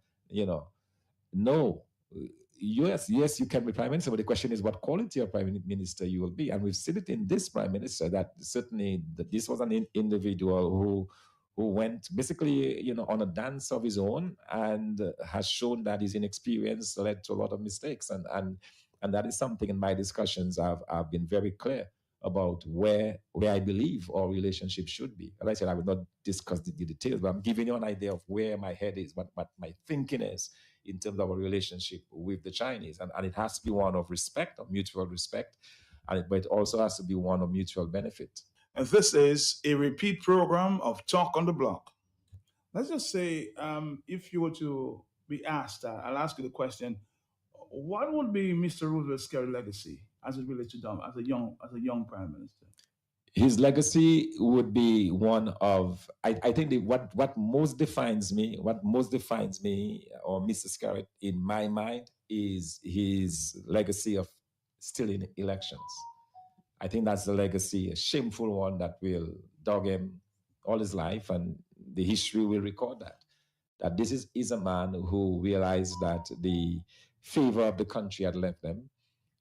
no. Yes, you can be prime minister, but the question is what quality of prime minister you will be. And we've seen it in this prime minister that certainly this was an individual who went basically, on a dance of his own, and has shown that his inexperience led to a lot of mistakes. And that is something in my discussions I've been very clear about where I believe our relationship should be. As I said, I will not discuss the details, but I'm giving you an idea of where my head is, what my thinking is in terms of our relationship with the Chinese. And it has to be one of respect, of mutual respect. but it also has to be one of mutual benefit. And this is a repeat program of Talk on the Block. Let's just say, if you were to be asked, I'll ask you the question: what would be Mr. Roosevelt's scary legacy as it relates to Dom as a young prime minister? His legacy would be one of, I think what most defines me, or Mr. Scarrett in my mind, is his legacy of stealing elections. I think that's the legacy, a shameful one that will dog him all his life, and the history will record that. That this is a man who realized that the favor of the country had left them,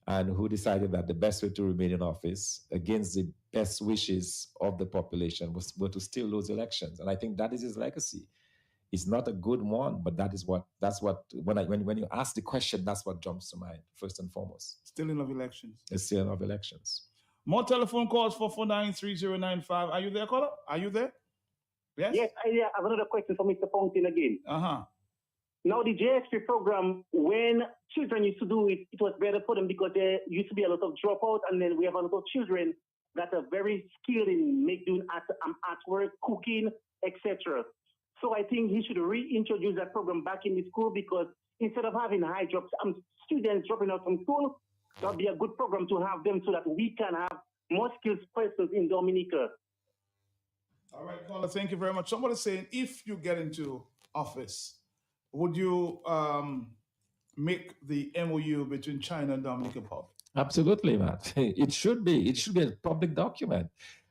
and who decided that the best way to remain in office against the best wishes of the population were to steal those elections. And I think that is his legacy. It's not a good one, but that's what when you ask the question, that's what jumps to mind first and foremost. Stealing of elections. The stealing of elections. More telephone calls 449-3095. Are you there, caller? Are you there? Yes. Yes, I have another question for Mr. Fountain again. Now, the JSP program, when children used to do it, it was better for them because there used to be a lot of dropout, and then we have a lot of children that are very skilled in doing artwork, cooking, etc. So I think he should reintroduce that program back in the school, because instead of having high drops, students dropping out from school, that would be a good program to have them so that we can have more skilled persons in Dominica. All right, caller, thank you very much. Somebody's saying, if you get into office, would you make the MOU between China and Dominica public? Absolutely, Matt. It should be. It should be a public document,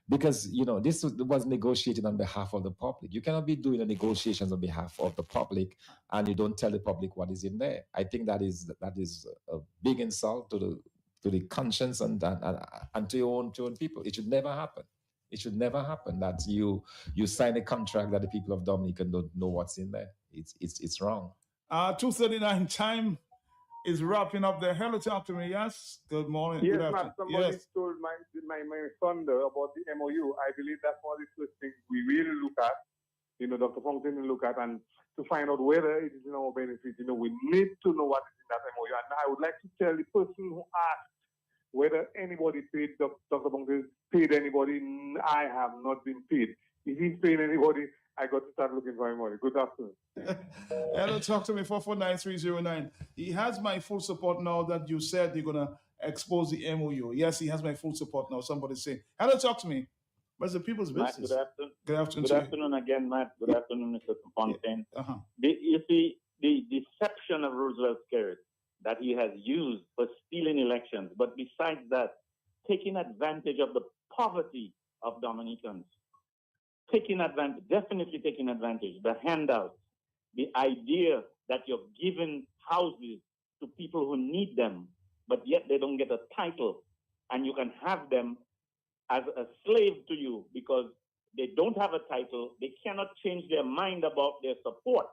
because this was negotiated on behalf of the public. You cannot be doing the negotiations on behalf of the public and you don't tell the public what is in there. I think that is a big insult to the conscience and to your own people. It should never happen. It should never happen that you sign a contract that the people of Dominica don't know what's in there. It's wrong. 2:39 time is wrapping up there. Hello, talk to me. Yes. Good morning. Yes, Good Matt. Somebody yes. told my son there about the MOU. I believe that's one of the first things we will look at. Dr. Fountain will look at, and to find out whether it is in our benefit. We need to know what is in that MOU. And I would like to tell the person who asked whether anybody paid Dr. Fountain paid anybody. I have not been paid. If he's paying anybody, I got to start looking for my money. Good afternoon. Hello, talk to me, 449-309. He has my full support now that you said you're going to expose the MOU. Yes, he has my full support now. Somebody's saying, hello, talk to me. What's the people's business? Matt, good afternoon. Good afternoon. Good afternoon again, Matt. Good afternoon, Mr. Fontaine. You see, the deception of Roosevelt Scarrett that he has used for stealing elections, but besides that, taking advantage of the poverty of Dominicans. Definitely taking advantage, the handouts, the idea that you're giving houses to people who need them, but yet they don't get a title, and you can have them as a slave to you because they don't have a title. They cannot change their mind about their support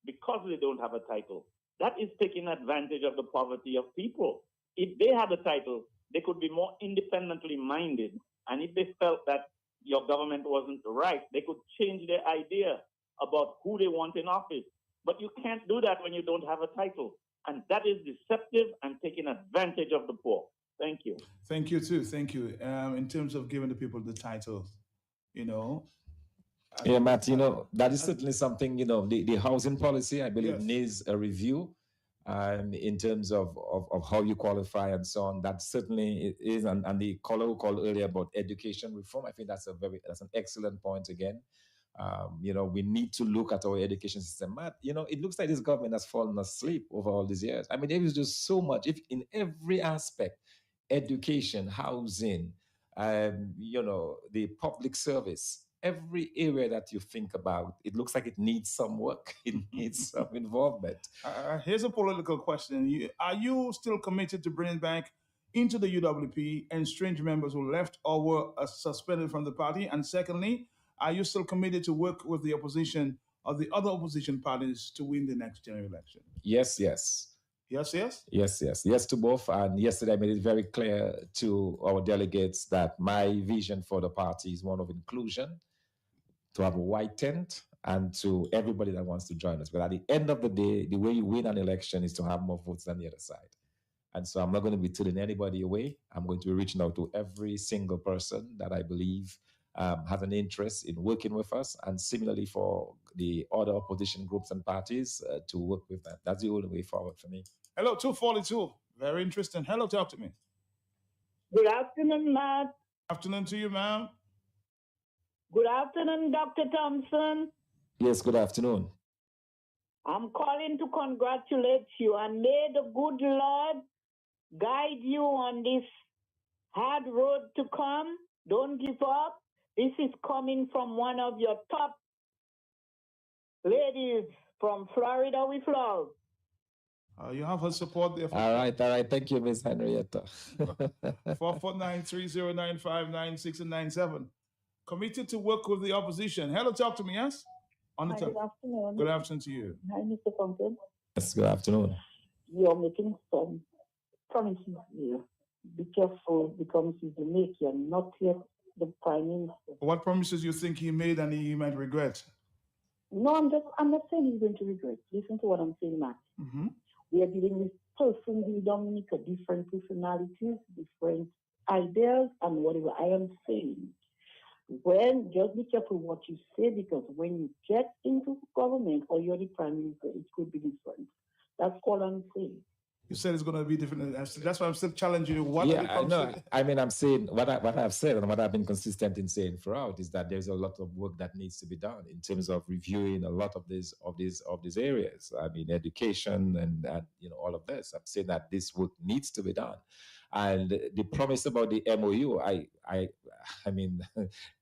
because they don't have a title. That is taking advantage of the poverty of people. If they had a title, they could be more independently minded, and if they felt that your government wasn't right, they could change their idea about who they want in office. But you can't do that when you don't have a title. And that is deceptive and taking advantage of the poor. Thank you. Thank you, too. Thank you. In terms of giving the people the titles, Yeah, Matt, that is certainly something, the housing policy, I believe, Yes. needs a review in terms of how you qualify and so on. That certainly is, and the caller who called earlier about education reform, I think that's an excellent point again. We need to look at our education system. Matt, it looks like this government has fallen asleep over all these years. I mean, there is just so much, if in every aspect, education, housing, the public service, every area that you think about, it looks like it needs some work. It needs some involvement. Here's a political question. Are you still committed to bringing back into the UWP and strange members who left or were suspended from the party? And secondly, are you still committed to work with the opposition or the other opposition parties to win the next general election? Yes. Yes. Yes to both. And yesterday I made it very clear to our delegates that my vision for the party is one of inclusion, to have a white tent, and to everybody that wants to join us. But at the end of the day, the way you win an election is to have more votes than the other side. And so I'm not going to be turning anybody away. I'm going to be reaching out to every single person that I believe has an interest in working with us, and similarly for the other opposition groups and parties to work with them. That's the only way forward for me. Hello, 242. Very interesting. Hello, talk to me. Good afternoon, Matt. Afternoon to you, ma'am. Good afternoon, Dr. Thompson. Yes, good afternoon. I'm calling to congratulate you, and may the good Lord guide you on this hard road to come. Don't give up. This is coming from one of your top ladies from Florida with love. You have her support there. All right. Thank you, Miss Henrietta. 449-3095-96 and 97. Committed to work with the opposition. Hello, talk to me, yes? On the Hi, good afternoon. Good afternoon to you. Hi, Mr. Pumpkin. Yes, good afternoon. You're making some promises here. Be careful the promises you make. You're not yet the Prime Minister. What promises you think he made and he might regret? No, I'm not saying he's going to regret. Listen to what I'm saying, Matt. Mm-hmm. We are dealing with persons in Dominica, different personalities, different ideas, and whatever. I am saying, just be careful what you say, because when you get into government or you're the Prime Minister, it could be different. That's all I'm saying. You said it's going to be different. That's why I'm still challenging you. What I know. I mean, I'm saying what I've said and what I've been consistent in saying throughout is that there's a lot of work that needs to be done in terms of reviewing a lot of these areas. I mean, education and all of this. I'm saying that this work needs to be done. And the promise about the MOU, I mean,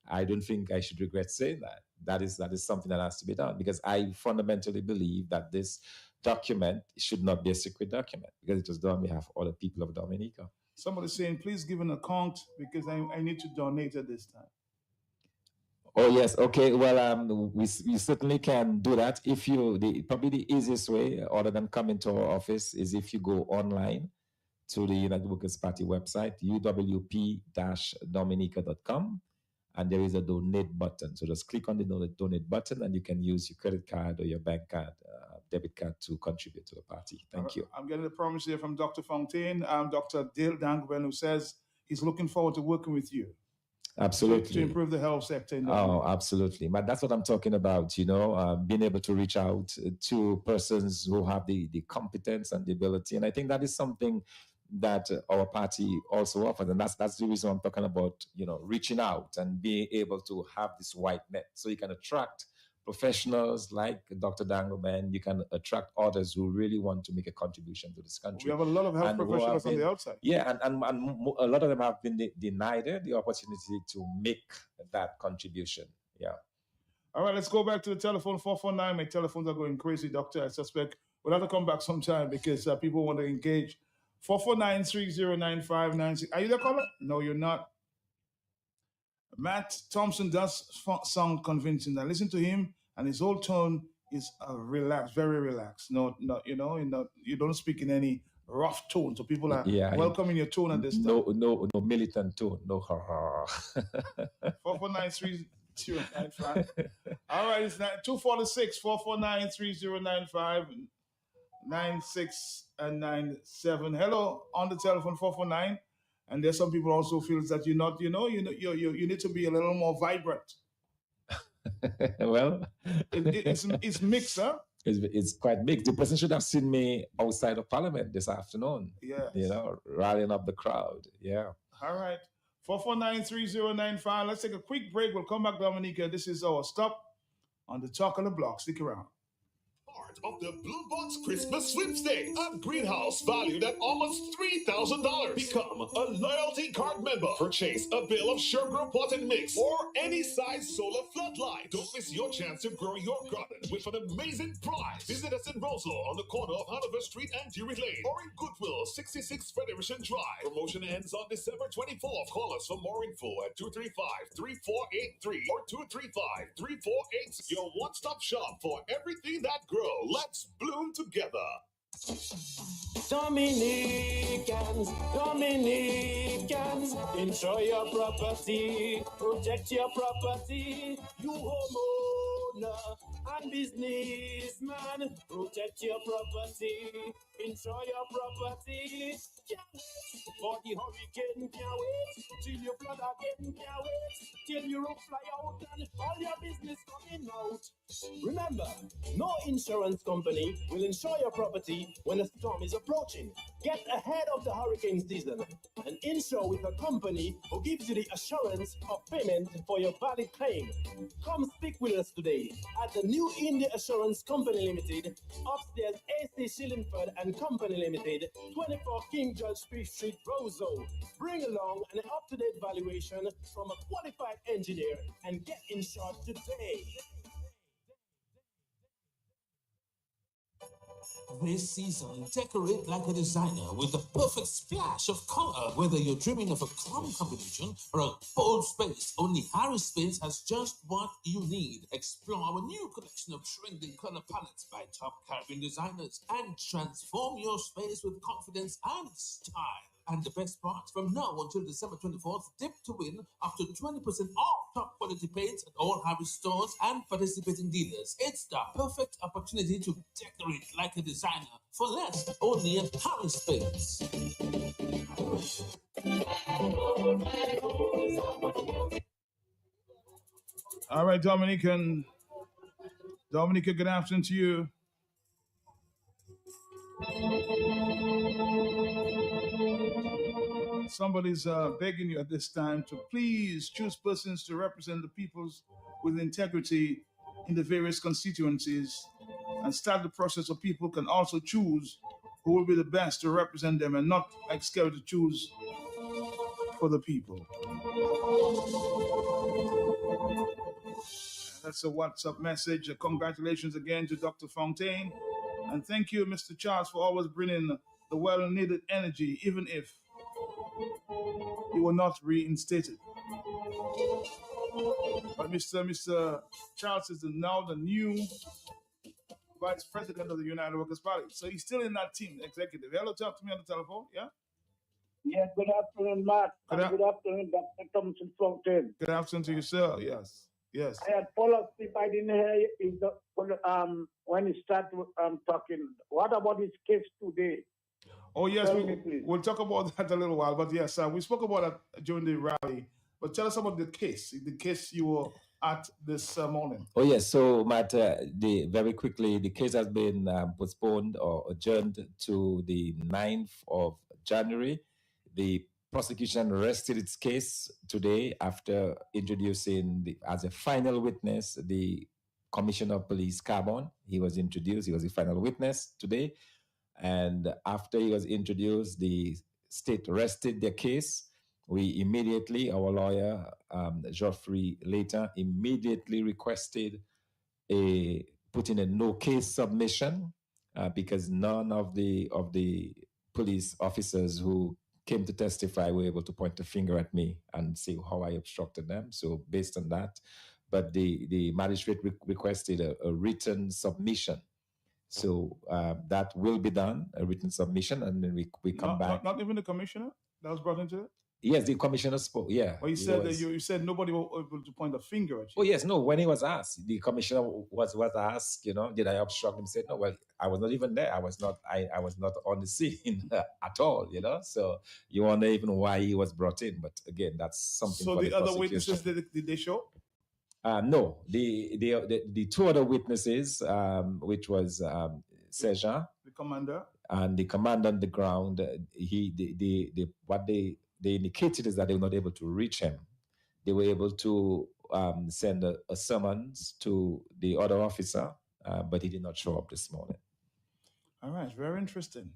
I don't think I should regret saying that. That is something that has to be done, because I fundamentally believe that this document should not be a secret document, because it was done on behalf of other people of Dominica. Somebody's saying, please give an account because I need to donate at this time. Oh, yes. Okay. Well, we certainly can do that. Probably the easiest way, other than coming to our office, is if you go online to the United Workers Party website, uwp-dominica.com. And there is a donate button. So just click on the donate button, and you can use your credit card or your bank card, debit card to contribute to the party. Thank you. I'm getting a promise here from Dr. Fontaine, Dr. Dale Dangben, who says he's looking forward to working with you. Absolutely. To improve the health sector. Absolutely. But that's what I'm talking about, being able to reach out to persons who have the competence and the ability. And I think that is something that our party also offers, and that's the reason I'm talking about, reaching out and being able to have this wide net, so you can attract professionals like Dr. Dangleman. You can attract others who really want to make a contribution to this country. We have a lot of health professionals on the outside. Yeah, and a lot of them have been denied the opportunity to make that contribution. Yeah. All right, let's go back to the telephone, 449. My telephones are going crazy, Doctor. I suspect we'll have to come back sometime because people want to engage. 449-3095-96. Are you the caller? No, you're not. Matt Thompson does sound convincing. Now listen to him, and his whole tone is relaxed, very relaxed. You don't speak in any rough tone, so people are welcoming your tone at this time. No militant tone, no ha ha. 449-3095. All right, it's 246. 449-3095. 96 and 97. Hello, on the telephone, 449. And there's some people also feels that you need to be a little more vibrant. Well, it's mixed, huh? It's quite mixed. The person should have seen me outside of Parliament this afternoon. Yes. Rallying up the crowd. Yeah. All right. 449-3095. Let's take a quick break. We'll come back, Dominica. This is our stop on the Talk on the Block. Stick around. Of the Blue Box Christmas Sweepstakes, a greenhouse valued at almost $3,000. Become a loyalty card member. Purchase a bill of sugar potting mix or any size solar floodlight. Don't miss your chance to grow your garden with an amazing prize. Visit us in Roseville on the corner of Hanover Street and Dewey Lane, or in Goodwill, 66 Federation Drive. Promotion ends on December 24th. Call us for more info at 235-3483 or 235-348. Your one-stop shop for everything that grows. Let's bloom together. Dominicans, insure your property, protect your property. You homeowners, homeowner and businessman. Protect your property, insure your property. Can't wait for the hurricane, can't wait till you flood again, can't wait till your roof fly out and all your business coming out. Remember, no insurance company will insure your property when a storm is approaching. Get ahead of the hurricane season and insure with a company who gives you the assurance of payment for your valid claim. Come speak with us today at the New India Assurance Company Limited, upstairs AC Shillingford and Company Limited, 24 King George Street, Roseau. Bring along an up-to-date valuation from a qualified engineer and get insured today. This season, decorate like a designer with the perfect splash of color. Whether you're dreaming of a calm combination or a bold space, only Harris Space has just what you need. Explore our new collection of trending color palettes by top Caribbean designers and transform your space with confidence and style. And the best part, from now until December 24th, dip to win up to 20% off top quality paints at all Harris stores and participating dealers. It's the perfect opportunity to decorate like a designer for less, only at Harris Space. All right, Dominica, good afternoon to you. Somebody's begging you at this time to please choose persons to represent the peoples with integrity in the various constituencies and start the process so people can also choose who will be the best to represent them and not like scared to choose for the people. That's a WhatsApp message. Congratulations again to Dr. Fontaine. And thank you, Mr. Charles, for always bringing the well-needed energy, even if you were not reinstated. But Mr. Charles is now the new Vice President of the United Workers' Party. So he's still in that team, executive. Hello, talk to me on the telephone, yeah? Yes, good afternoon, Matt. Good afternoon, Dr. Thompson Fontaine. Good afternoon to you, sir. Yes. Yes. I had followed if I didn't hear you when you start talking. What about this case today? Oh, yes, we'll talk about that a little while. But yes, we spoke about that during the rally. But tell us about the case you were at this morning. Oh, yes. So, Matt, very quickly, the case has been postponed or adjourned to the 9th of January. The prosecution rested its case today after introducing as a final witness the Commissioner of Police Carbon. He was introduced. He was the final witness today. And after he was introduced, the state rested their case. We immediately, our lawyer, Geoffrey Later, immediately requested putting a no case submission because none of the police officers who came to testify were able to point a finger at me and say how I obstructed them. So based on that, but the magistrate requested a written submission. So that will be done, a written submission, and then we come back. Not even the commissioner that was brought into it? Yes, the commissioner spoke, yeah. Well, you said nobody was able to point a finger at you. Oh, yes, no, when he was asked, the commissioner was asked, did I obstruct him? He said, no, well, I was not even there. I was not on the scene at all, So you wonder even why he was brought in. But again, that's something so for the other witnesses, did they show? No, the two other witnesses, which was Sejan, the commander, and the commander on the ground, they indicated is that they were not able to reach him. They were able to send a summons to the other officer, but he did not show up this morning. All right, very interesting.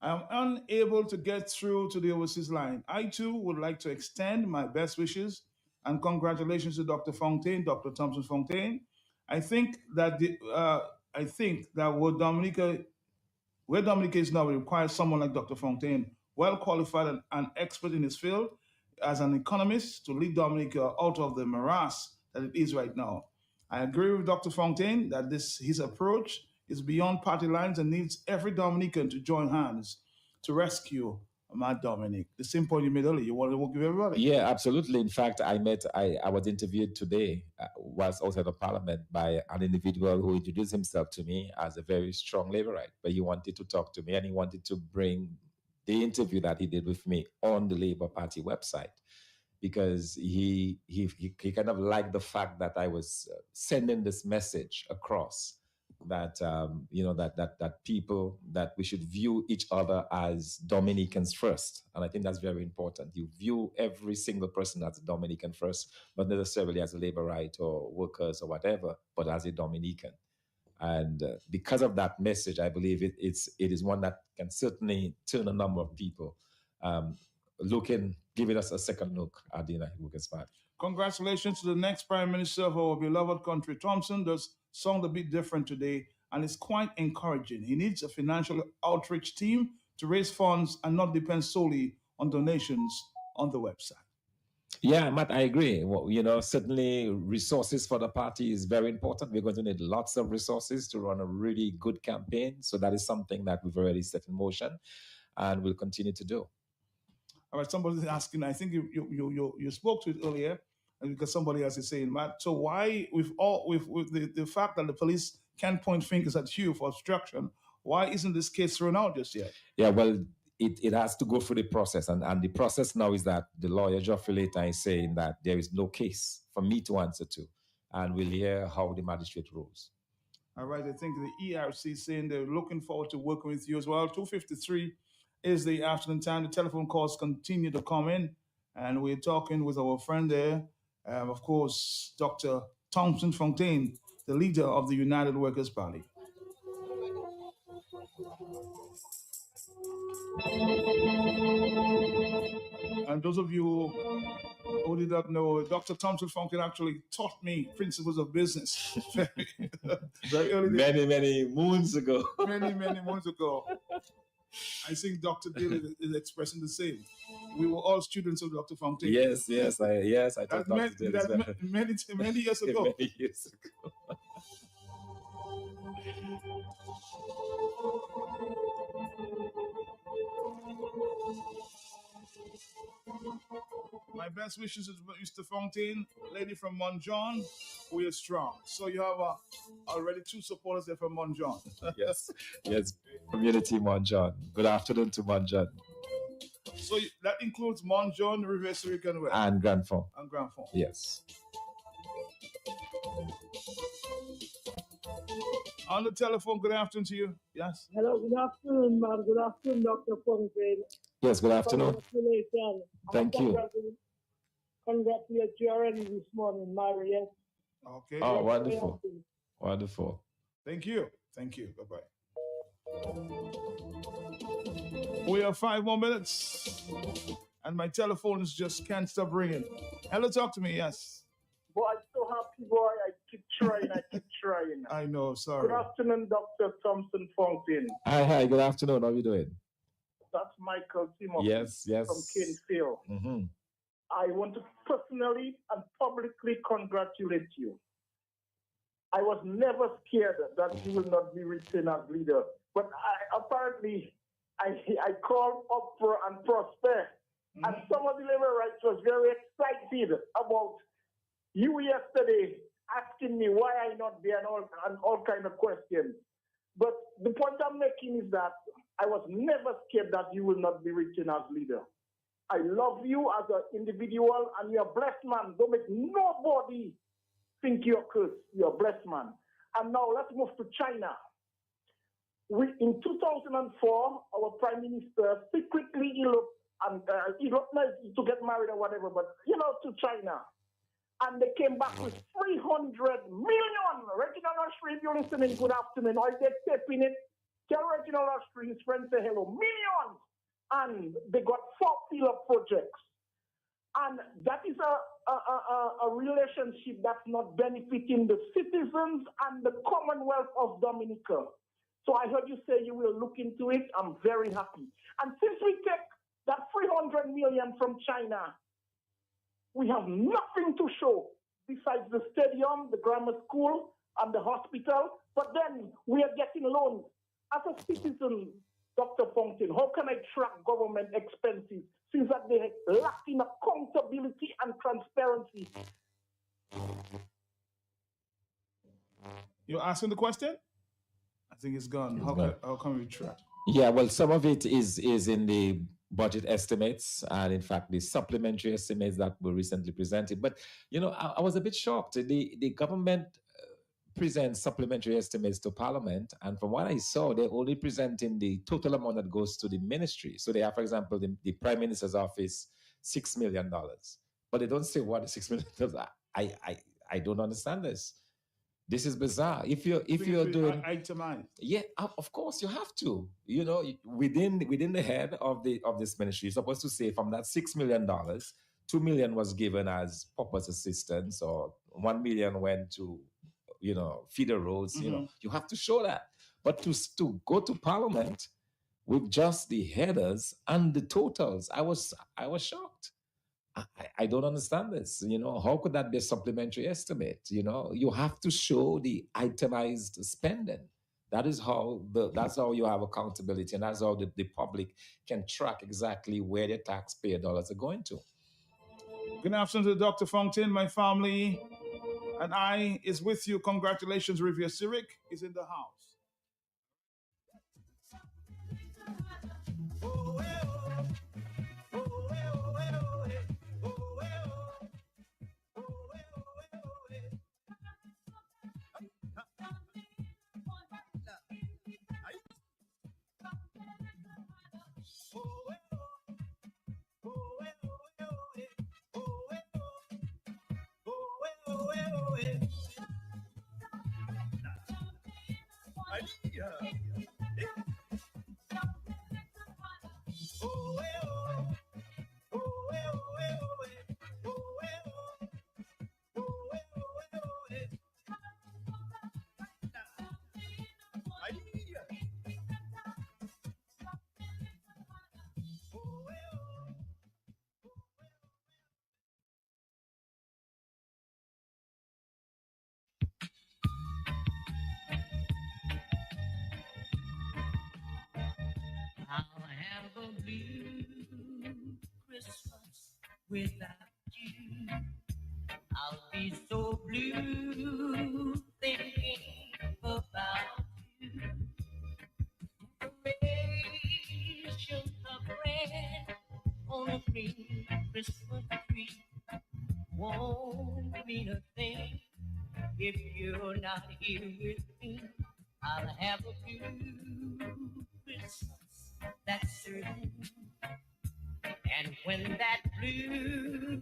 I'm unable to get through to the overseas line. I too would like to extend my best wishes and congratulations to Dr. Fontaine, Dr. Thompson Fontaine. I think that where Dominica is now, it requires someone like Dr. Fontaine, well qualified and expert in his field as an economist to lead Dominica out of the morass that it is right now. I agree with Dr. Fontaine that his approach is beyond party lines and needs every Dominican to join hands to rescue Matt Dominic. The same point you made earlier. You want to work with everybody. Yeah, absolutely. In fact, I was interviewed today, was outside of Parliament by an individual who introduced himself to me as a very strong Labourite, but he wanted to talk to me and he wanted to bring the interview that he did with me on the Labour Party website because he kind of liked the fact that I was sending this message across that that people, that we should view each other as Dominicans first, and I think that's very important. You view every single person as a Dominican first, not necessarily as a Labourite or workers or whatever, but as a Dominican. And because of that message, I believe it is one that can certainly turn a number of people giving us a second look at the United Workers' Party. Congratulations to the next Prime Minister of our beloved country. Thompson does sound a bit different today, and it's quite encouraging. He needs a financial outreach team to raise funds and not depend solely on donations on the website. Yeah, Matt, I agree. Well, certainly resources for the party is very important. We're going to need lots of resources to run a really good campaign. So that is something that we've already set in motion and will continue to do. All right, somebody's asking, I think you spoke to it earlier, because somebody else is saying, Matt, so why, with the fact that the police can't point fingers at you for obstruction, why isn't this case thrown out just yet? Yeah, well, it has to go through the process. And the process now is that the lawyer, Geoffrey Later, is saying that there is no case for me to answer to. And we'll hear how the magistrate rules. All right, I think the ERC is saying they're looking forward to working with you as well. 2:53 is the afternoon time. The telephone calls continue to come in. And we're talking with our friend there, of course, Dr. Thompson Fontaine, the leader of the United Workers' Party. And those of you who did not know, Dr. Thompson Fontaine actually taught me principles of business very early. Many moons ago. Many moons ago. I think Dr. Daly is expressing the same. We were all students of Dr. Fontaine. Yes, I taught Dr. Daly. Many years ago. Many years ago. My best wishes to Mr. Fontaine, lady from Mont John. We are strong. So you have already two supporters there from Mont John. Yes, community Mont John. Good afternoon to Mont John. So that includes Mont John, River-Suric, and West. And Grand Fond. And Grand Fond. Yes. On the telephone, good afternoon to you. Yes. Hello, good afternoon, man. Good afternoon, Dr. Fontaine. Yes, good afternoon. Congratulations. Thank you. Congratulate you already this morning, Mary. Yes. Okay. Oh, wonderful. Wonderful. Thank you. Bye-bye. We have 5 more minutes. And my telephones just can't stop ringing. Hello, talk to me, yes. Boy, I'm so happy, boy. I keep trying. I know, sorry. Good afternoon, Dr. Thompson Fontaine. Hi, good afternoon. How are you doing? That's Michael Timothy Yes. from Kingsfield. Mm-hmm. I want to personally and publicly congratulate you. I was never scared that you will not be written as leader, but I called up for and prosper, and some of the Labourites was very excited about you yesterday, asking me why I not there and all kind of questions. But the point I'm making is that I was never scared that you will not be written as leader. I love you as an individual, and you're a blessed man. Don't make nobody think you're cursed. You're a blessed man. And now let's move to China. In 2004, our Prime Minister secretly eloped, and eloped to get married or whatever, but to China. And they came back with 300 million. Reginald Ashby, if you're listening, good afternoon. Or if they're taping it, tell Reginald Ashby, his friends say hello. Millions. And they got 4 pillar projects. And that is a relationship that's not benefiting the citizens and the Commonwealth of Dominica. So I heard you say you will look into it. I'm very happy. And since we take that 300 million from China, we have nothing to show besides the stadium, the grammar school, and the hospital. But then we are getting loans. As a citizen, Dr. Fountain, how can I track government expenses since that they lack in accountability and transparency? You're asking the question? I think it's gone. How can we track? Yeah, well, some of it is in the budget estimates and, in fact, the supplementary estimates that were recently presented. But, you know, I was a bit shocked. The government presents supplementary estimates to Parliament, and from what I saw, they're only presenting the total amount that goes to the ministry. So they have, for example, the Prime Minister's office, $6 million, but they don't say what the $6 million is. I don't understand this. This is bizarre. If you're doing itemized, yeah, of course you have to. You know, within the head of this ministry, you're supposed to say from that $6 million, $2 million was given as purpose assistance, or $1 million went to, you know, feeder roads. You know, you have to show that. But to go to Parliament with just the headers and the totals, I was shocked. I don't understand this. You know, how could that be a supplementary estimate? You know, you have to show the itemized spending. That's how you have accountability, and that's how the public can track exactly where the taxpayer dollars are going to. Good afternoon to Dr. Fountain. My family and I is with you. Congratulations, Rivier Cyric is in the house. I'll have a blue Christmas without you. I'll be so blue thinking about you. Decorations of red on a green Christmas tree won't mean a thing if you're not here with me. I'll have a blue Christmas, that's certain. And when that blue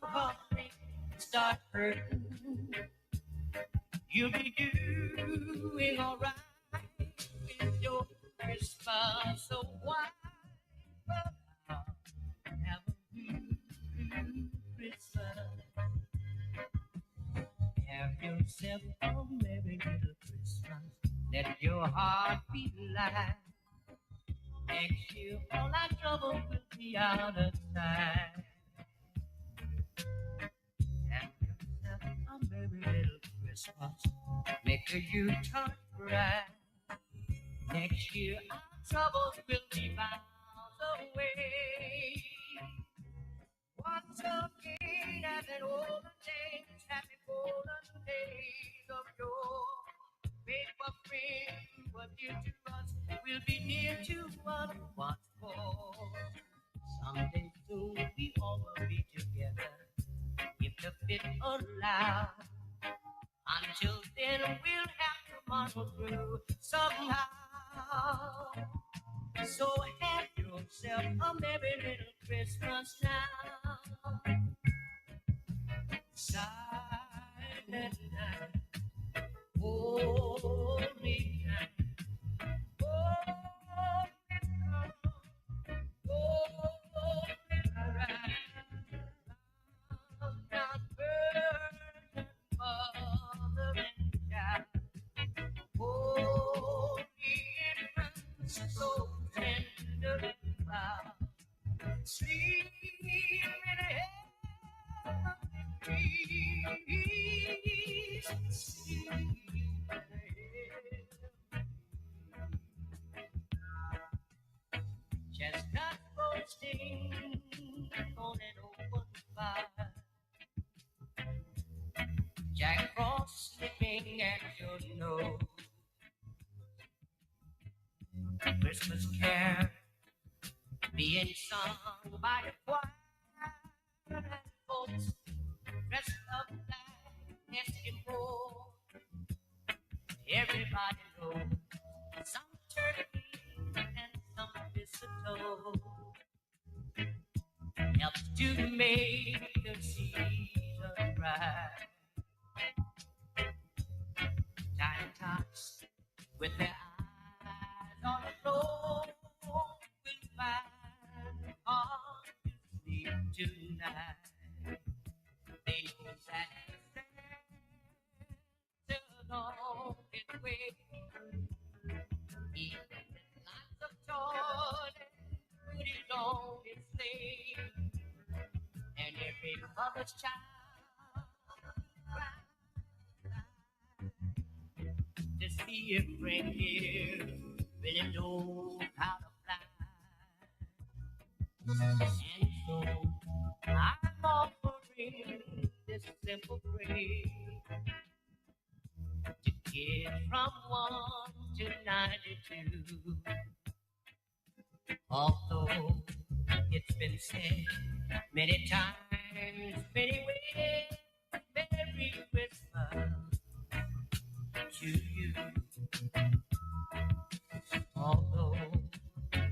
heartache starts hurting, you'll be doing all right with your Christmas so white. I'll have a blue Christmas. Have yourself a merry little Christmas. Let your heart be light. Next year, all our troubles will be out of sight. Have yourself a merry little Christmas. Make a U-turn right. Next year, our troubles will be miles away. Once again, as in olden days, happy golden days of yore. Faithful friends who were dear to us will be near to us once more. Someday soon we all will be together, if the fit allows. Until then we'll have to muddle through somehow. So have yourself a merry little Christmas now. Silent night, holy night. So tender and proud, sleep in heavenly peace, sleep in heavenly Chestnuts roasting on an open fire. Jack Frost slipping at your nose. Christmas care being sung by a choir. And folks dressed up like Eskimo. Everybody knows some turkey and some mistletoe helps to make the season bright. Tiny tots with their eyes on the floor will find hard to sleep tonight. They know that Santa's on his way. He lots of toys and goodies on his sleigh, and every mother's child to see a friend here really know how to fly. And so I'm offering this simple phrase to kids from 1 to 92. Although it's been said many times, many ways, Merry Christmas to you. Although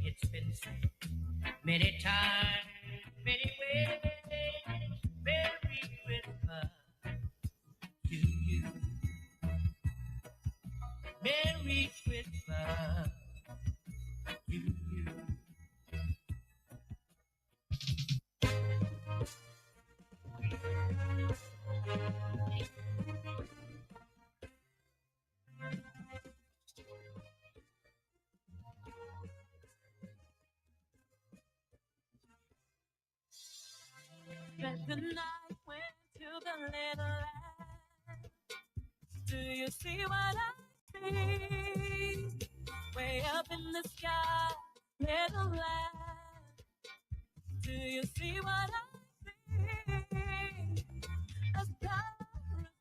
it's been said many times, many ways, Merry Christmas to you. Merry Christmas to you. But the night went to the little land. Do you see what I see? Way up in the sky, little land. Do you see what I see? A star,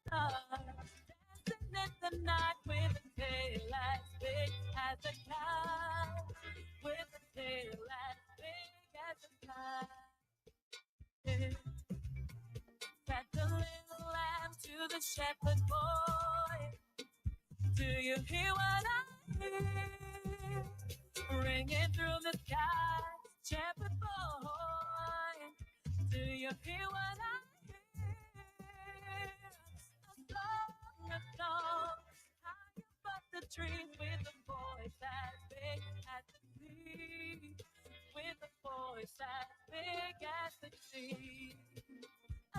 dancing in the night with a tail as big as a cloud, with a tail as big as a cloud. Fed the little lamb to the shepherd boy. Do you hear what I hear? Ringing through the sky, shepherd boy. Do you hear what I hear? A song, high above the trees with a voice as big as the sea, with a voice as big as the sea. A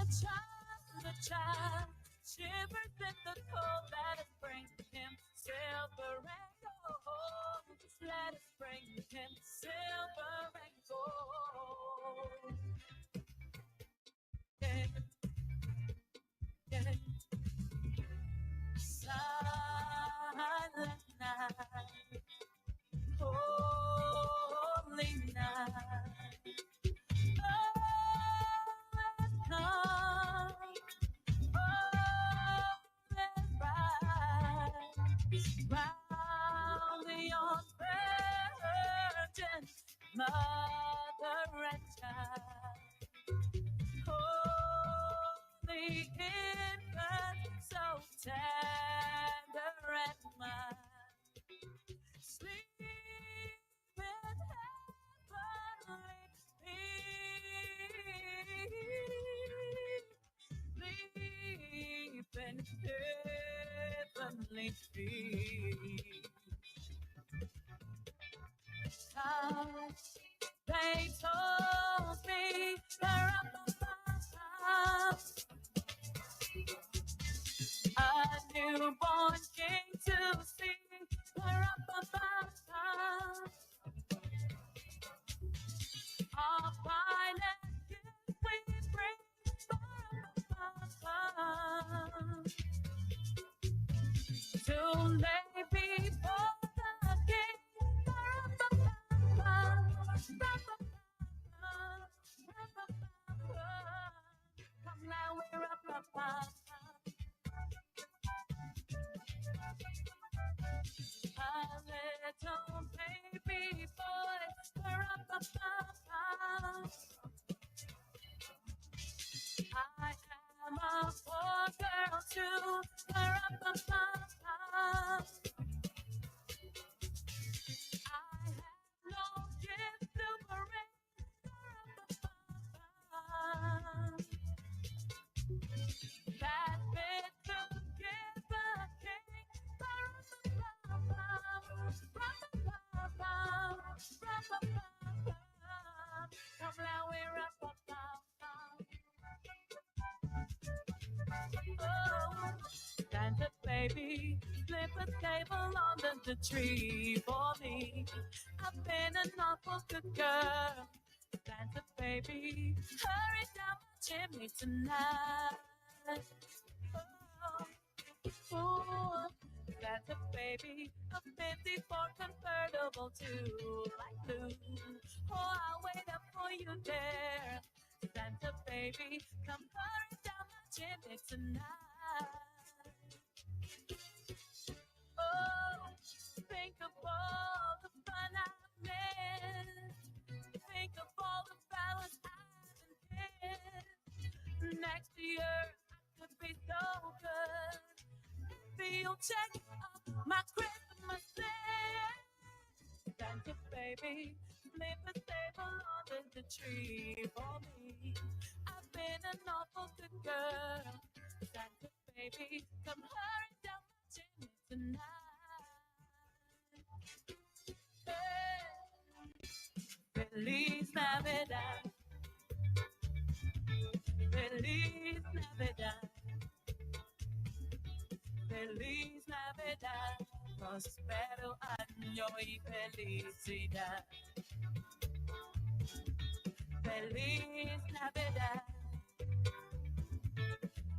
child shivers in the cold. Let us bring him silver and gold. Let us bring him silver and gold. Yeah, yeah. Silent night, holy night. Oh, let's come. Oh, let's rise round the virgin mother and child. Holy infant, so tender and mild. Sleep in heavenly peace. Sleep in heavenly peace. They told me they're up a newborn king to sing. They're up all violent gifts we bring. To lay before the king. a table under the tree for me. I've been an awful good girl. Santa baby, hurry down my chimney tonight. Oh, Santa baby, a 54 convertible to light blue. Oh, I'll wait up for you there. Santa baby, come hurry down my chimney tonight. Oh, think of all the fun I've missed. Think of all the battles I've been in. Next year, I could be so good. Feel check up my Christmas list. Santa baby, flip a table under the tree for me. I've been an awful good girl. Santa baby, come hurry down my chimney tonight. Hey, Feliz Navidad. Feliz Navidad. Feliz Navidad, prospero año y felicidad. Feliz Navidad,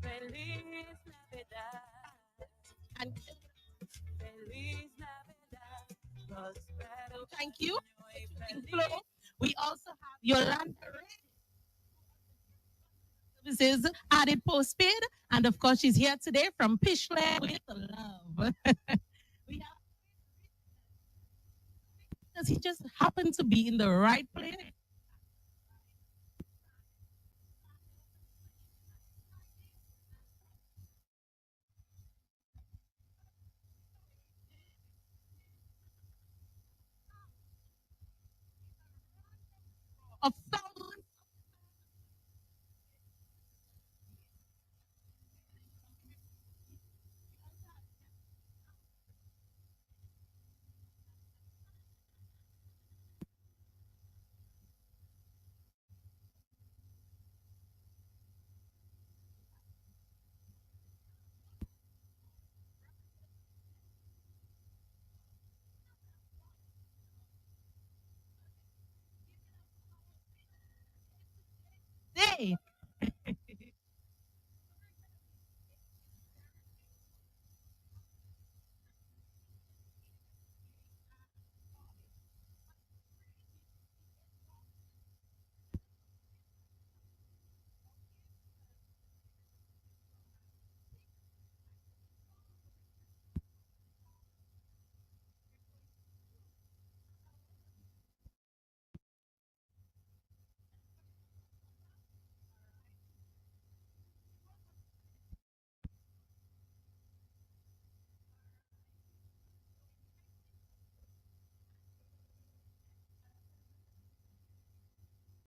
Feliz Navidad, and Feliz Navidad, prospero. Thank you. Flo. We also have Yolanda Services added postpaid, and of course she's here today from Pishland with love. We have because he just happened to be in the right place